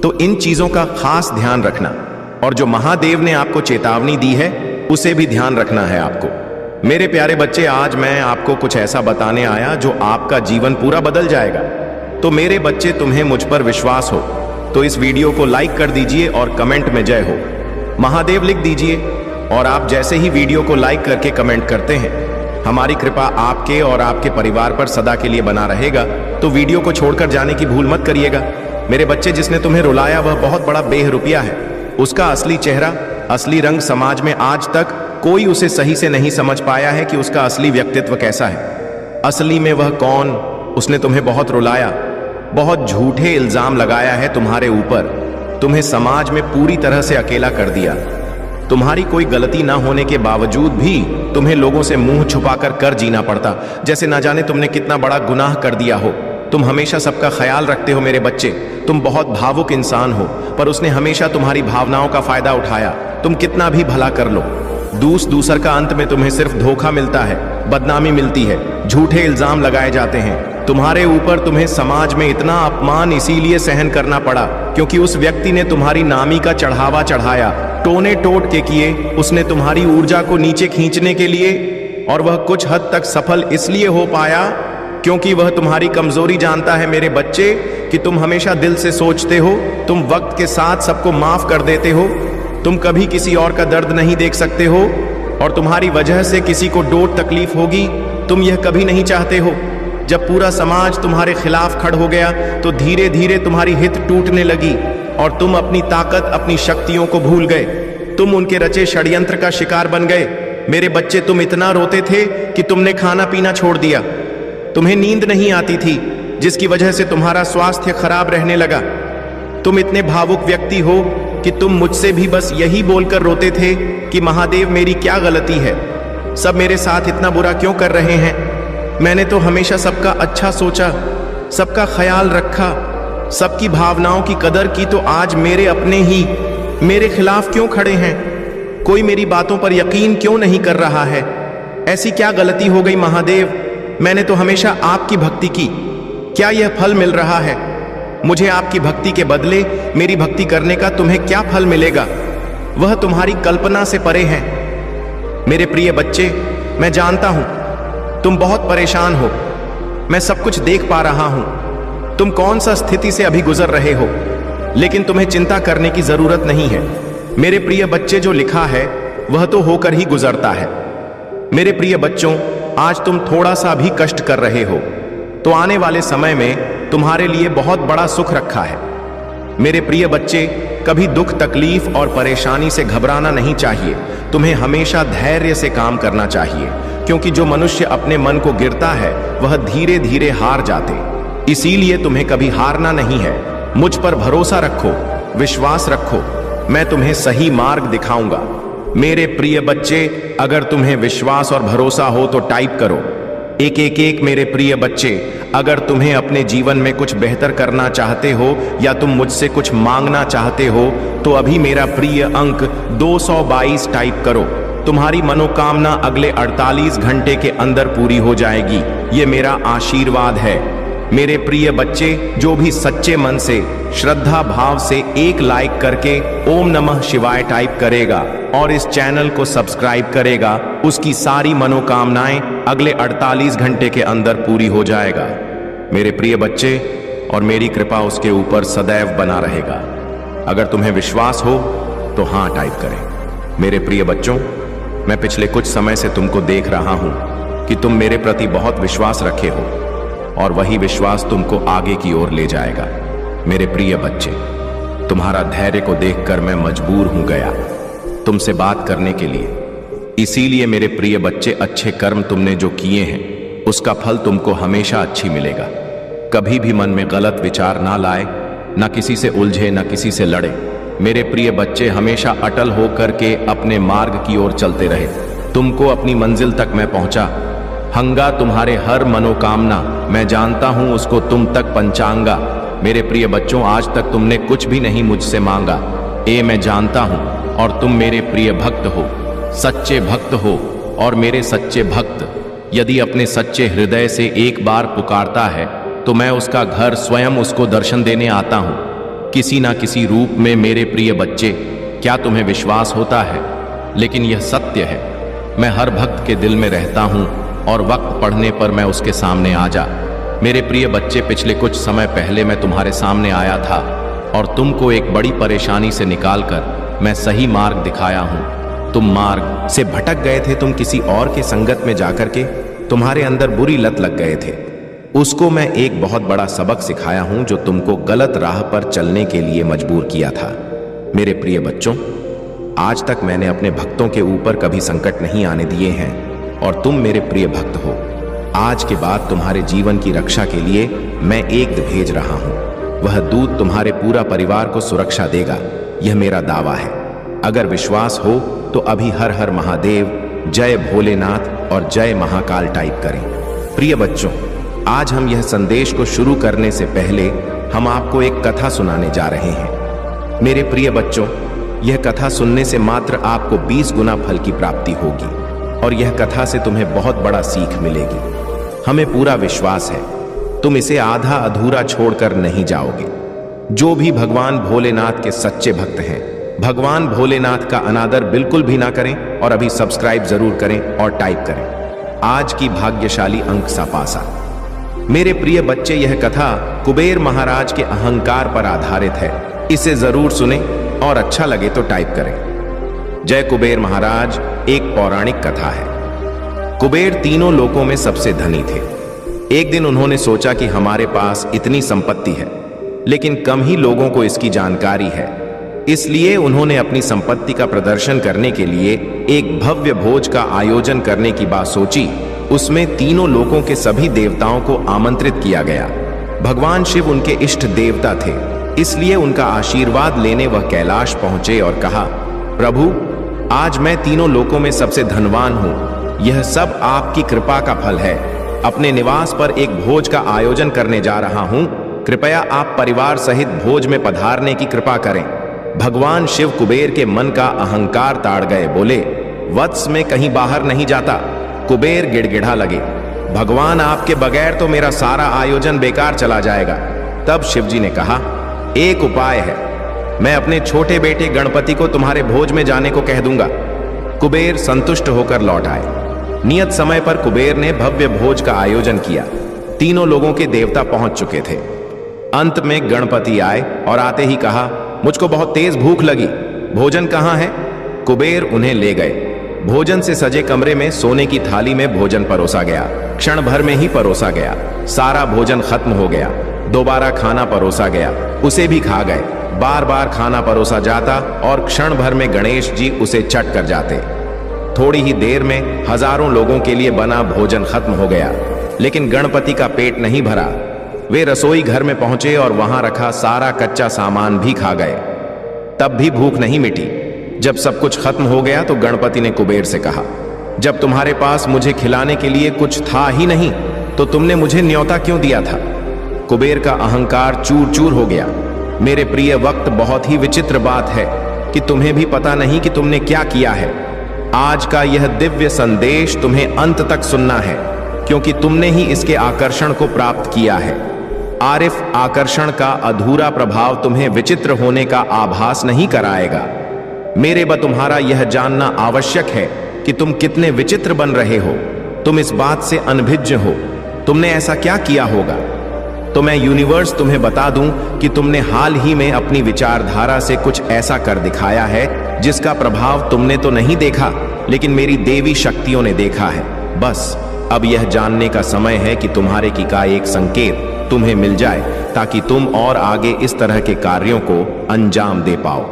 तो इन चीजों का खास ध्यान रखना, और जो महादेव ने आपको चेतावनी दी है उसे भी ध्यान रखना है आपको। मेरे प्यारे बच्चे, आज मैं आपको कुछ ऐसा बताने आया जो आपका जीवन पूरा बदल जाएगा। तो मेरे बच्चे, तुम्हें मुझ पर विश्वास हो तो इस वीडियो को लाइक कर दीजिए और कमेंट में जय हो महादेव लिख दीजिए। और आप जैसे ही वीडियो को लाइक करके कमेंट करते हैं, हमारी कृपा आपके और आपके परिवार पर सदा के लिए बना रहेगा। तो वीडियो को छोड़कर जाने की भूल मत करिएगा। मेरे बच्चे, जिसने तुम्हें रुलाया वह बहुत बड़ा बेहरूपिया है। उसका असली चेहरा, असली रंग समाज में आज तक कोई उसे सही से नहीं समझ पाया है कि उसका असली व्यक्तित्व कैसा है। असली में वह कौन? उसने तुम्हें बहुत रुलाया, बहुत झूठे इल्जाम लगाया है तुम्हारे ऊपर, तुम्हें समाज में पूरी तरह से अकेला कर दिया। तुम्हारी कोई गलती ना होने के बावजूद भी तुम्हें लोगों से मुंह छुपाकर कर जीना पड़ता, जैसे ना जाने तुमने कितना बड़ा गुनाह कर दिया हो। तुम हमेशा सबका ख्याल रखते हो मेरे बच्चे, तुम बहुत भावुक इंसान हो, पर उसने हमेशा तुम्हारी भावनाओं का फायदा उठाया। तुम कितना भी भला कर लो, दूसर का अंत में तुम्हें सिर्फ धोखा मिलता है, बदनामी मिलती है, झूठे इल्जाम लगाए जाते हैं तुम्हारे ऊपर। तुम्हें समाज में इतना अपमान इसीलिए सहन करना पड़ा क्योंकि उस व्यक्ति ने तुम्हारी नामी का चढ़ावा चढ़ाया, टोने टोट के किए। उसने तुम्हारी ऊर्जा को नीचे खींचने के लिए, और वह कुछ हद तक सफल इसलिए हो पाया क्योंकि वह तुम्हारी कमजोरी जानता है मेरे बच्चे, कि तुम हमेशा दिल से सोचते हो, तुम वक्त के साथ सबको माफ कर देते हो, तुम कभी किसी और का दर्द नहीं देख सकते हो, और तुम्हारी वजह से किसी को डोट तकलीफ होगी तुम यह कभी नहीं चाहते हो। जब पूरा समाज तुम्हारे खिलाफ खड़ हो गया तो धीरे धीरे तुम्हारी हित टूटने लगी और तुम अपनी ताकत, अपनी शक्तियों को भूल गए। तुम उनके रचे षड्यंत्र का शिकार बन गए। मेरे बच्चे, तुम इतना रोते थे कि तुमने खाना पीना छोड़ दिया, तुम्हें नींद नहीं आती थी जिसकी वजह से तुम्हारा स्वास्थ्य खराब रहने लगा। तुम इतने भावुक व्यक्ति हो कि तुम मुझसे भी बस यही बोलकर रोते थे कि महादेव मेरी क्या गलती है, सब मेरे साथ इतना बुरा क्यों कर रहे हैं। मैंने तो हमेशा सबका अच्छा सोचा, सबका ख्याल रखा, सबकी भावनाओं की कदर की, तो आज मेरे अपने ही मेरे खिलाफ क्यों खड़े हैं? कोई मेरी बातों पर यकीन क्यों नहीं कर रहा है? ऐसी क्या गलती हो गई महादेव? मैंने तो हमेशा आपकी भक्ति की, क्या यह फल मिल रहा है मुझे? आपकी भक्ति के बदले मेरी भक्ति करने का तुम्हें क्या फल मिलेगा? वह तुम्हारी कल्पना से परे है। मेरे प्रिय बच्चे, मैं जानता हूं तुम बहुत परेशान हो, मैं सब कुछ देख पा रहा हूं, तुम कौन सा स्थिति से अभी गुजर रहे हो, लेकिन तुम्हें चिंता करने की जरूरत नहीं है। मेरे प्रिय बच्चे, जो लिखा है वह तो होकर ही गुजरता है। मेरे प्रिय बच्चों, आज तुम थोड़ा सा भी कष्ट कर रहे हो तो आने वाले समय में तुम्हारे लिए बहुत बड़ा सुख रखा है। मेरे प्रिय बच्चे, कभी दुख, तकलीफ और परेशानी से घबराना नहीं चाहिए। तुम्हें हमेशा धैर्य से काम करना चाहिए, क्योंकि जो मनुष्य अपने मन को गिरता है वह धीरे धीरे हार जाते। इसीलिए तुम्हें कभी हारना नहीं है। मुझ पर भरोसा रखो, विश्वास रखो, मैं तुम्हें सही मार्ग दिखाऊंगा। मेरे प्रिय बच्चे, अगर तुम्हें विश्वास और भरोसा हो तो टाइप करो एक मेरे प्रिय बच्चे, अगर तुम्हें अपने जीवन में कुछ बेहतर करना चाहते हो या तुम मुझसे कुछ मांगना चाहते हो तो अभी मेरा प्रिय अंक 222 टाइप करो। तुम्हारी मनोकामना अगले 48 घंटे के अंदर पूरी हो जाएगी, ये मेरा आशीर्वाद है। मेरे प्रिय बच्चे, जो भी सच्चे मन से, श्रद्धा भाव से एक लाइक करके ओम नमः शिवाय टाइप करेगा और इस चैनल को सब्सक्राइब करेगा, उसकी सारी मनोकामनाएं अगले 48 घंटे के अंदर पूरी हो जाएगा। मेरे प्रिय बच्चे, और मेरी कृपा उसके ऊपर सदैव बना रहेगा। अगर तुम्हें विश्वास हो तो हाँ टाइप करें। मेरे प्रिय बच्चों, मैं पिछले कुछ समय से तुमको देख रहा हूं कि तुम मेरे प्रति बहुत विश्वास रखे हो और वही विश्वास तुमको आगे की ओर ले जाएगा। मेरे प्रिय बच्चे, तुम्हारा धैर्य को देखकर मैं मजबूर हूं गया तुमसे बात करने के लिए। इसीलिए मेरे प्रिय बच्चे, अच्छे कर्म तुमने जो किए हैं उसका फल तुमको हमेशा अच्छी मिलेगा। कभी भी मन में गलत विचार ना लाए, ना किसी से उलझे, ना किसी से लड़े। मेरे प्रिय बच्चे, हमेशा अटल होकर के अपने मार्ग की ओर चलते रहे। तुमको अपनी मंजिल तक मैं पहुंचा हंगा। तुम्हारे हर मनोकामना मैं जानता हूं, उसको तुम तक पहुंचाऊंगा। मेरे प्रिय बच्चों, आज तक तुमने कुछ भी नहीं मुझसे मांगा, ये मैं जानता हूं, और तुम मेरे प्रिय भक्त हो, सच्चे भक्त हो। और मेरे सच्चे भक्त यदि अपने सच्चे हृदय से एक बार पुकारता है तो मैं उसका घर स्वयं उसको दर्शन देने आता हूँ, किसी ना किसी रूप में। मेरे प्रिय बच्चे, क्या तुम्हें विश्वास होता है? लेकिन यह सत्य है, मैं हर भक्त के दिल में रहता हूँ और वक्त पड़ने पर मैं उसके सामने आ जा। मेरे प्रिय बच्चे, पिछले कुछ समय पहले मैं तुम्हारे सामने आया था और तुमको एक बड़ी परेशानी से निकालकर मैं सही मार्ग दिखाया हूँ। तुम मार्ग से भटक गए थे, तुम किसी और के संगत में जाकर के तुम्हारे अंदर बुरी लत लग गए थे। उसको मैं एक बहुत बड़ा सबक सिखाया हूं जो तुमको गलत राह पर चलने के लिए मजबूर किया था। मेरे प्रिय बच्चों, आज तक मैंने अपने भक्तों के ऊपर कभी संकट नहीं आने दिए हैं और तुम मेरे प्रिय भक्त हो। आज के बाद तुम्हारे जीवन की रक्षा के लिए मैं एक दूत भेज रहा हूं। वह दूत तुम्हारे पूरा परिवार को सुरक्षा देगा, यह मेरा दावा है। अगर विश्वास हो तो अभी हर हर महादेव, जय भोलेनाथ और जय महाकाल टाइप करें। प्रिय बच्चों, आज हम यह संदेश को शुरू करने से पहले हम आपको एक कथा सुनाने जा रहे हैं। मेरे प्रिय बच्चों, यह कथा सुनने से मात्र आपको 20 गुना फल की प्राप्ति होगी और यह कथा से तुम्हें बहुत बड़ा सीख मिलेगी। हमें पूरा विश्वास है तुम इसे आधा अधूरा छोड़कर नहीं जाओगे। जो भी भगवान भोलेनाथ के सच्चे भक्त हैं, भगवान भोलेनाथ का अनादर बिल्कुल भी ना करें और अभी सब्सक्राइब जरूर करें और टाइप करें आज की भाग्यशाली अंक सापासा। मेरे प्रिय बच्चे, यह कथा कुबेर महाराज के अहंकार पर आधारित है। इसे जरूर सुने और अच्छा लगे तो टाइप करें। जय कुबेर महाराज एक पौराणिक कथा है। कुबेर तीनों लोकों में सबसे धनी थे। एक दिन उन्होंने सोचा कि हमारे पास इतनी संपत्ति है लेकिन कम ही लोगों को इसकी जानकारी है, इसलिए उन्होंने अपनी संपत्ति का प्रदर्शन करने के लिए एक भव्य भोज का आयोजन करने की बात सोची। उसमें तीनों लोकों के सभी देवताओं को आमंत्रित किया गया। भगवान शिव उनके इष्ट देवता थे, इसलिए उनका आशीर्वाद लेने वह कैलाश पहुंचे और कहा, प्रभु, आज मैं तीनों लोकों में सबसे धनवान हूं। यह सब आपकी कृपा का फल है। अपने निवास पर एक भोज का आयोजन करने जा रहा हूं। कृपया आप परिवार सहित भोज में पधारने की कृपा करें। भगवान शिव कुबेर के मन का अहंकार ताड़ गए। बोले, वत्स में कहीं बाहर नहीं जाता। कुबेर गिड़गिड़ा लगे, भगवान आपके बगैर तो मेरा सारा आयोजन बेकार चला जाएगा। तब शिवजी ने कहा, एक उपाय है, मैं अपने छोटे बेटे गणपति को तुम्हारे भोज में जाने को कह दूंगा। कुबेर संतुष्ट होकर लौट आए। नियत समय पर कुबेर ने भव्य भोज का आयोजन किया। तीनों लोगों के देवता पहुंच चुके थे। अंत में गणपति आए और आते ही कहा, मुझको बहुत तेज भूख लगी, भोजन कहाँ है? कुबेर उन्हें ले गए। भोजन से सजे कमरे में सोने की थाली में भोजन परोसा गया। क्षण भर में ही परोसा गया। सारा भोजन खत्म हो गया। दोबारा खाना परोसा गया, उसे भी खा गए। बार बार खाना परोसा जाता और क्षण भर में गणेश जी उसे चट कर जाते। थोड़ी ही देर में हजारों लोगों के लिए बना भोजन खत्म हो गया, लेकिन गणपति का पेट नहीं भरा। वे रसोई घर में पहुंचे और वहां रखा सारा कच्चा सामान भी खा गए। तब भी भूख नहीं मिटी। जब सब कुछ खत्म हो गया तो गणपति ने कुबेर से कहा, जब तुम्हारे पास मुझे खिलाने के लिए कुछ था ही नहीं तो तुमने मुझे न्योता क्यों दिया था? कुबेर का अहंकार चूर चूर हो गया। मेरे प्रिय वक्त, बहुत ही विचित्र बात है कि तुम्हें भी पता नहीं कि तुमने क्या किया है। आज का यह दिव्य संदेश तुम्हें अंत तक सुनना है, क्योंकि तुमने ही इसके आकर्षण को प्राप्त किया है। आरिफ, आकर्षण का अधूरा प्रभाव तुम्हें विचित्र होने का आभास नहीं कराएगा। मेरे ब तुम्हारा यह जानना आवश्यक है कि तुम कितने विचित्र बन रहे हो। तुम इस बात से अनभिज्ञ हो। तुमने ऐसा क्या किया होगा? तो मैं यूनिवर्स तुम्हें बता दूं कि तुमने हाल ही में अपनी विचारधारा से कुछ ऐसा कर दिखाया है जिसका प्रभाव तुमने तो नहीं देखा, लेकिन मेरी देवी शक्तियों ने देखा है। बस अब यह जानने का समय है कि तुम्हारे की का एक संकेत तुम्हें मिल जाए ताकि तुम और आगे इस तरह के कार्यों को अंजाम दे पाओ।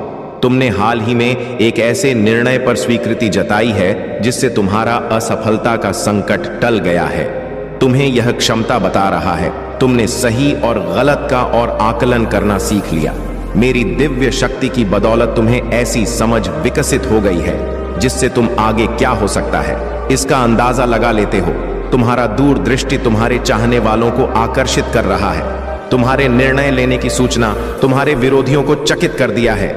तुमने हाल ही में एक ऐसे निर्णय पर स्वीकृति जताई है जिससे तुम्हारा असफलता का संकट टल गया है। तुम्हें यह क्षमता बता रहा है। तुमने सही और गलत का और आकलन करना सीख लिया। मेरी दिव्य शक्ति की बदौलत तुम्हें ऐसी समझ विकसित हो गई है जिससे तुम आगे क्या हो सकता है इसका अंदाजा लगा लेते हो। तुम्हारा दूरदृष्टि तुम्हारे चाहने वालों को आकर्षित कर रहा है। तुम्हारे निर्णय लेने की सूचना तुम्हारे विरोधियों को चकित कर दिया है।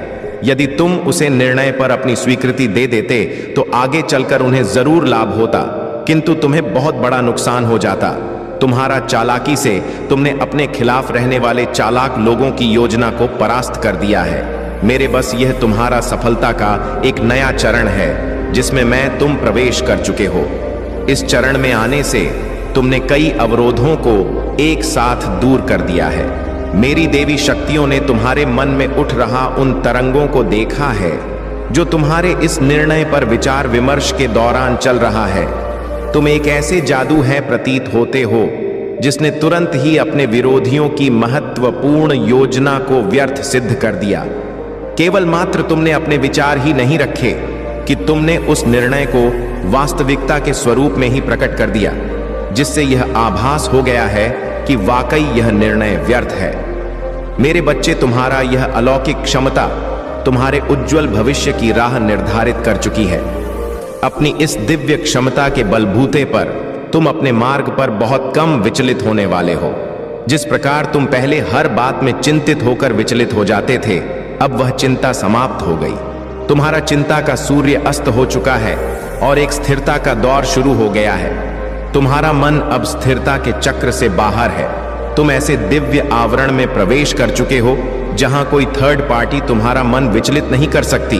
यदि तुम उसे निर्णय पर अपनी स्वीकृति दे देते तो आगे चलकर उन्हें जरूर लाभ होता। किंतु तुम्हें बहुत बड़ा नुकसान हो जाता। तुम्हारा चालाकी से तुमने अपने खिलाफ रहने वाले चालाक लोगों की योजना को परास्त कर दिया है। मेरे बस यह तुम्हारा सफलता का एक नया चरण है जिसमें तुम प्रवेश कर चुके हो। इस चरण में आने से तुमने कई अवरोधों को एक साथ दूर कर दिया है। मेरी देवी शक्तियों ने तुम्हारे मन में उठ रहा उन तरंगों को देखा है जो तुम्हारे इस निर्णय पर विचार विमर्श के दौरान चल रहा है। तुम एक ऐसे जादू है प्रतीत होते हो जिसने तुरंत ही अपने विरोधियों की महत्वपूर्ण योजना को व्यर्थ सिद्ध कर दिया। केवल मात्र तुमने अपने विचार ही नहीं रखे कि तुमने उस निर्णय को वास्तविकता के स्वरूप में ही प्रकट कर दिया, जिससे यह आभास हो गया है कि वाकई यह निर्णय व्यर्थ है। मेरे बच्चे, तुम्हारा यह अलौकिक क्षमता तुम्हारे उज्जवल भविष्य की राह निर्धारित कर चुकी है। अपनी इस दिव्य क्षमता के बलबूते पर तुम अपने मार्ग पर बहुत कम विचलित होने वाले हो। जिस प्रकार तुम पहले हर बात में चिंतित होकर विचलित हो जाते थे, अब वह चिंता समाप्त हो गई। तुम्हारा चिंता का सूर्य अस्त हो चुका है और एक स्थिरता का दौर शुरू हो गया है। तुम्हारा मन अब स्थिरता के चक्र से बाहर है। तुम ऐसे दिव्य आवरण में प्रवेश कर चुके हो जहां कोई थर्ड पार्टी तुम्हारा मन विचलित नहीं कर सकती।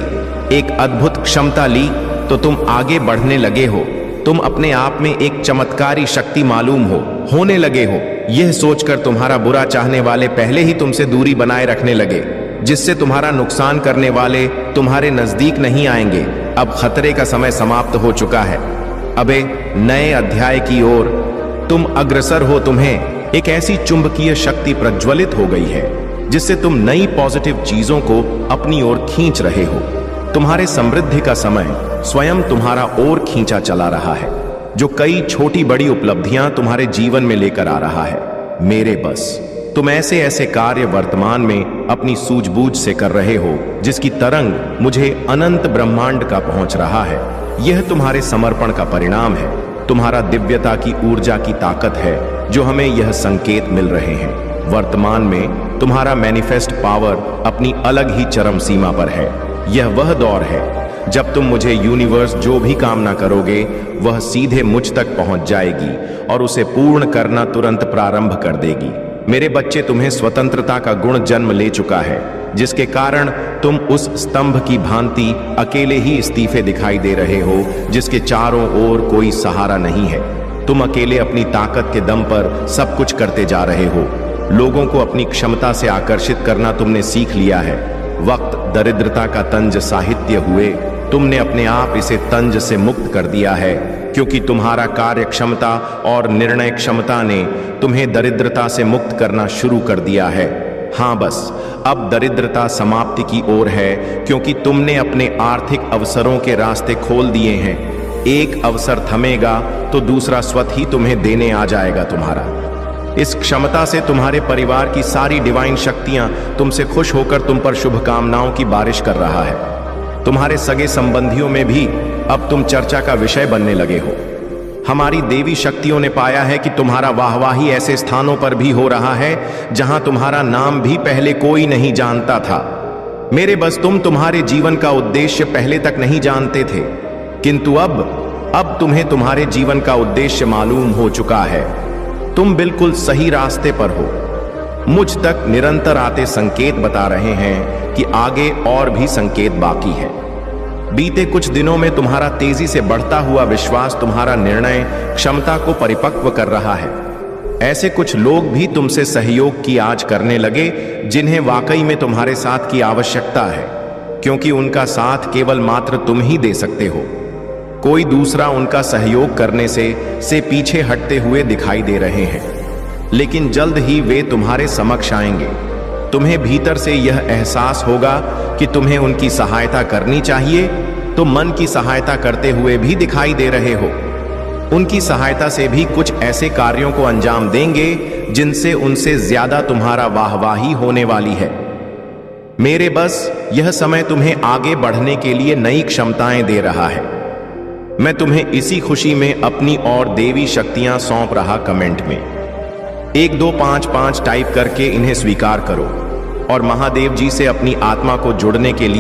एक अद्भुत क्षमता ली तो तुम आगे बढ़ने लगे हो। तुम अपने आप में एक चमत्कारी शक्ति मालूम होने लगे हो। यह सोचकर तुम्हारा बुरा चाहने वाले पहले ही तुमसे दूरी बनाए रखने लगे, जिससे तुम्हारा नुकसान करने वाले तुम्हारे नजदीक नहीं आएंगे। अब खतरे का समय समाप्त हो चुका है। अबे नए अध्याय की ओर तुम अग्रसर हो। तुम्हें एक ऐसी चुंबकीय शक्ति प्रज्वलित हो गई है जिससे तुम नई पॉजिटिव चीजों को अपनी ओर खींच रहे हो। तुम्हारे समृद्धि का समय स्वयं तुम्हारा ओर खींचा चला रहा है, जो कई छोटी बड़ी उपलब्धियां तुम्हारे जीवन में लेकर आ रहा है। मेरे बस, तुम ऐसे ऐसे कार्य वर्तमान में अपनी सूझबूझ से कर रहे हो जिसकी तरंग मुझे अनंत ब्रह्मांड का पहुंच रहा है। यह तुम्हारे समर्पण का परिणाम है। तुम्हारा दिव्यता की ऊर्जा की ताकत है जो हमें यह संकेत मिल रहे हैं। वर्तमान में तुम्हारा मैनिफेस्ट पावर अपनी अलग ही चरम सीमा पर है। यह वह दौर है जब तुम मुझे यूनिवर्स जो भी कामना करोगे वह सीधे मुझ तक पहुंच जाएगी और उसे पूर्ण करना तुरंत प्रारंभ कर देगी। मेरे बच्चे, तुम्हें स्वतंत्रता का गुण जन्म ले चुका है, जिसके कारण तुम उस स्तंभ की भांति अकेले ही इस्तीफे दिखाई दे रहे हो जिसके चारों ओर कोई सहारा नहीं है। तुम अकेले अपनी ताकत के दम पर सब कुछ करते जा रहे हो। लोगों को अपनी क्षमता से आकर्षित करना तुमने सीख लिया है। वक्त दरिद्रता का तंज साहित्य हुए तुमने अपने आप इसे तंज से मुक्त कर दिया है, क्योंकि तुम्हारा कार्य क्षमता और निर्णय क्षमता ने तुम्हें दरिद्रता से मुक्त करना शुरू कर दिया है। हाँ, बस अब दरिद्रता समाप्ति की ओर है, क्योंकि तुमने अपने आर्थिक अवसरों के रास्ते खोल दिए हैं। एक अवसर थमेगा तो दूसरा स्वत ही तुम्हें देने आ जाएगा। तुम्हारा इस क्षमता से तुम्हारे परिवार की सारी डिवाइन शक्तियां तुमसे खुश होकर तुम पर शुभकामनाओं की बारिश कर रहा है। तुम्हारे सगे संबंधियों में भी अब तुम चर्चा का विषय बनने लगे हो। हमारी देवी शक्तियों ने पाया है कि तुम्हारा वाहवाही ऐसे स्थानों पर भी हो रहा है जहां तुम्हारा नाम भी पहले कोई नहीं जानता था। मेरे बस, तुम तुम्हारे जीवन का उद्देश्य पहले तक नहीं जानते थे, किंतु अब तुम्हें तुम्हारे जीवन का उद्देश्य मालूम हो चुका है। तुम बिल्कुल सही रास्ते पर हो। मुझ तक निरंतर आते संकेत बता रहे हैं कि आगे और भी संकेत बाकी है। बीते कुछ दिनों में तुम्हारा तेजी से बढ़ता हुआ विश्वास तुम्हारा निर्णय क्षमता को परिपक्व कर रहा है। ऐसे कुछ लोग भी तुमसे सहयोग की आस करने लगे जिन्हें वाकई में तुम्हारे साथ की आवश्यकता है, क्योंकि उनका साथ केवल मात्र तुम ही दे सकते हो। कोई दूसरा उनका सहयोग करने से पीछे हटते हुए दिखाई दे रहे हैं, लेकिन जल्द ही वे तुम्हारे समक्ष आएंगे। तुम्हें भीतर से यह एहसास होगा कि तुम्हें उनकी सहायता करनी चाहिए, तो मन की सहायता करते हुए भी दिखाई दे रहे हो। उनकी सहायता से भी कुछ ऐसे कार्यों को अंजाम देंगे जिनसे उनसे ज्यादा तुम्हारा वाहवाही होने वाली है। मेरे बस, यह समय तुम्हें आगे बढ़ने के लिए नई क्षमताएं दे रहा है। मैं तुम्हें इसी खुशी में अपनी और देवी शक्तियां सौंप रहा। कमेंट में 1 2 5 5 टाइप करके इन्हें स्वीकार करो और महादेव जी से अपनी आत्मा को जुड़ने के लिए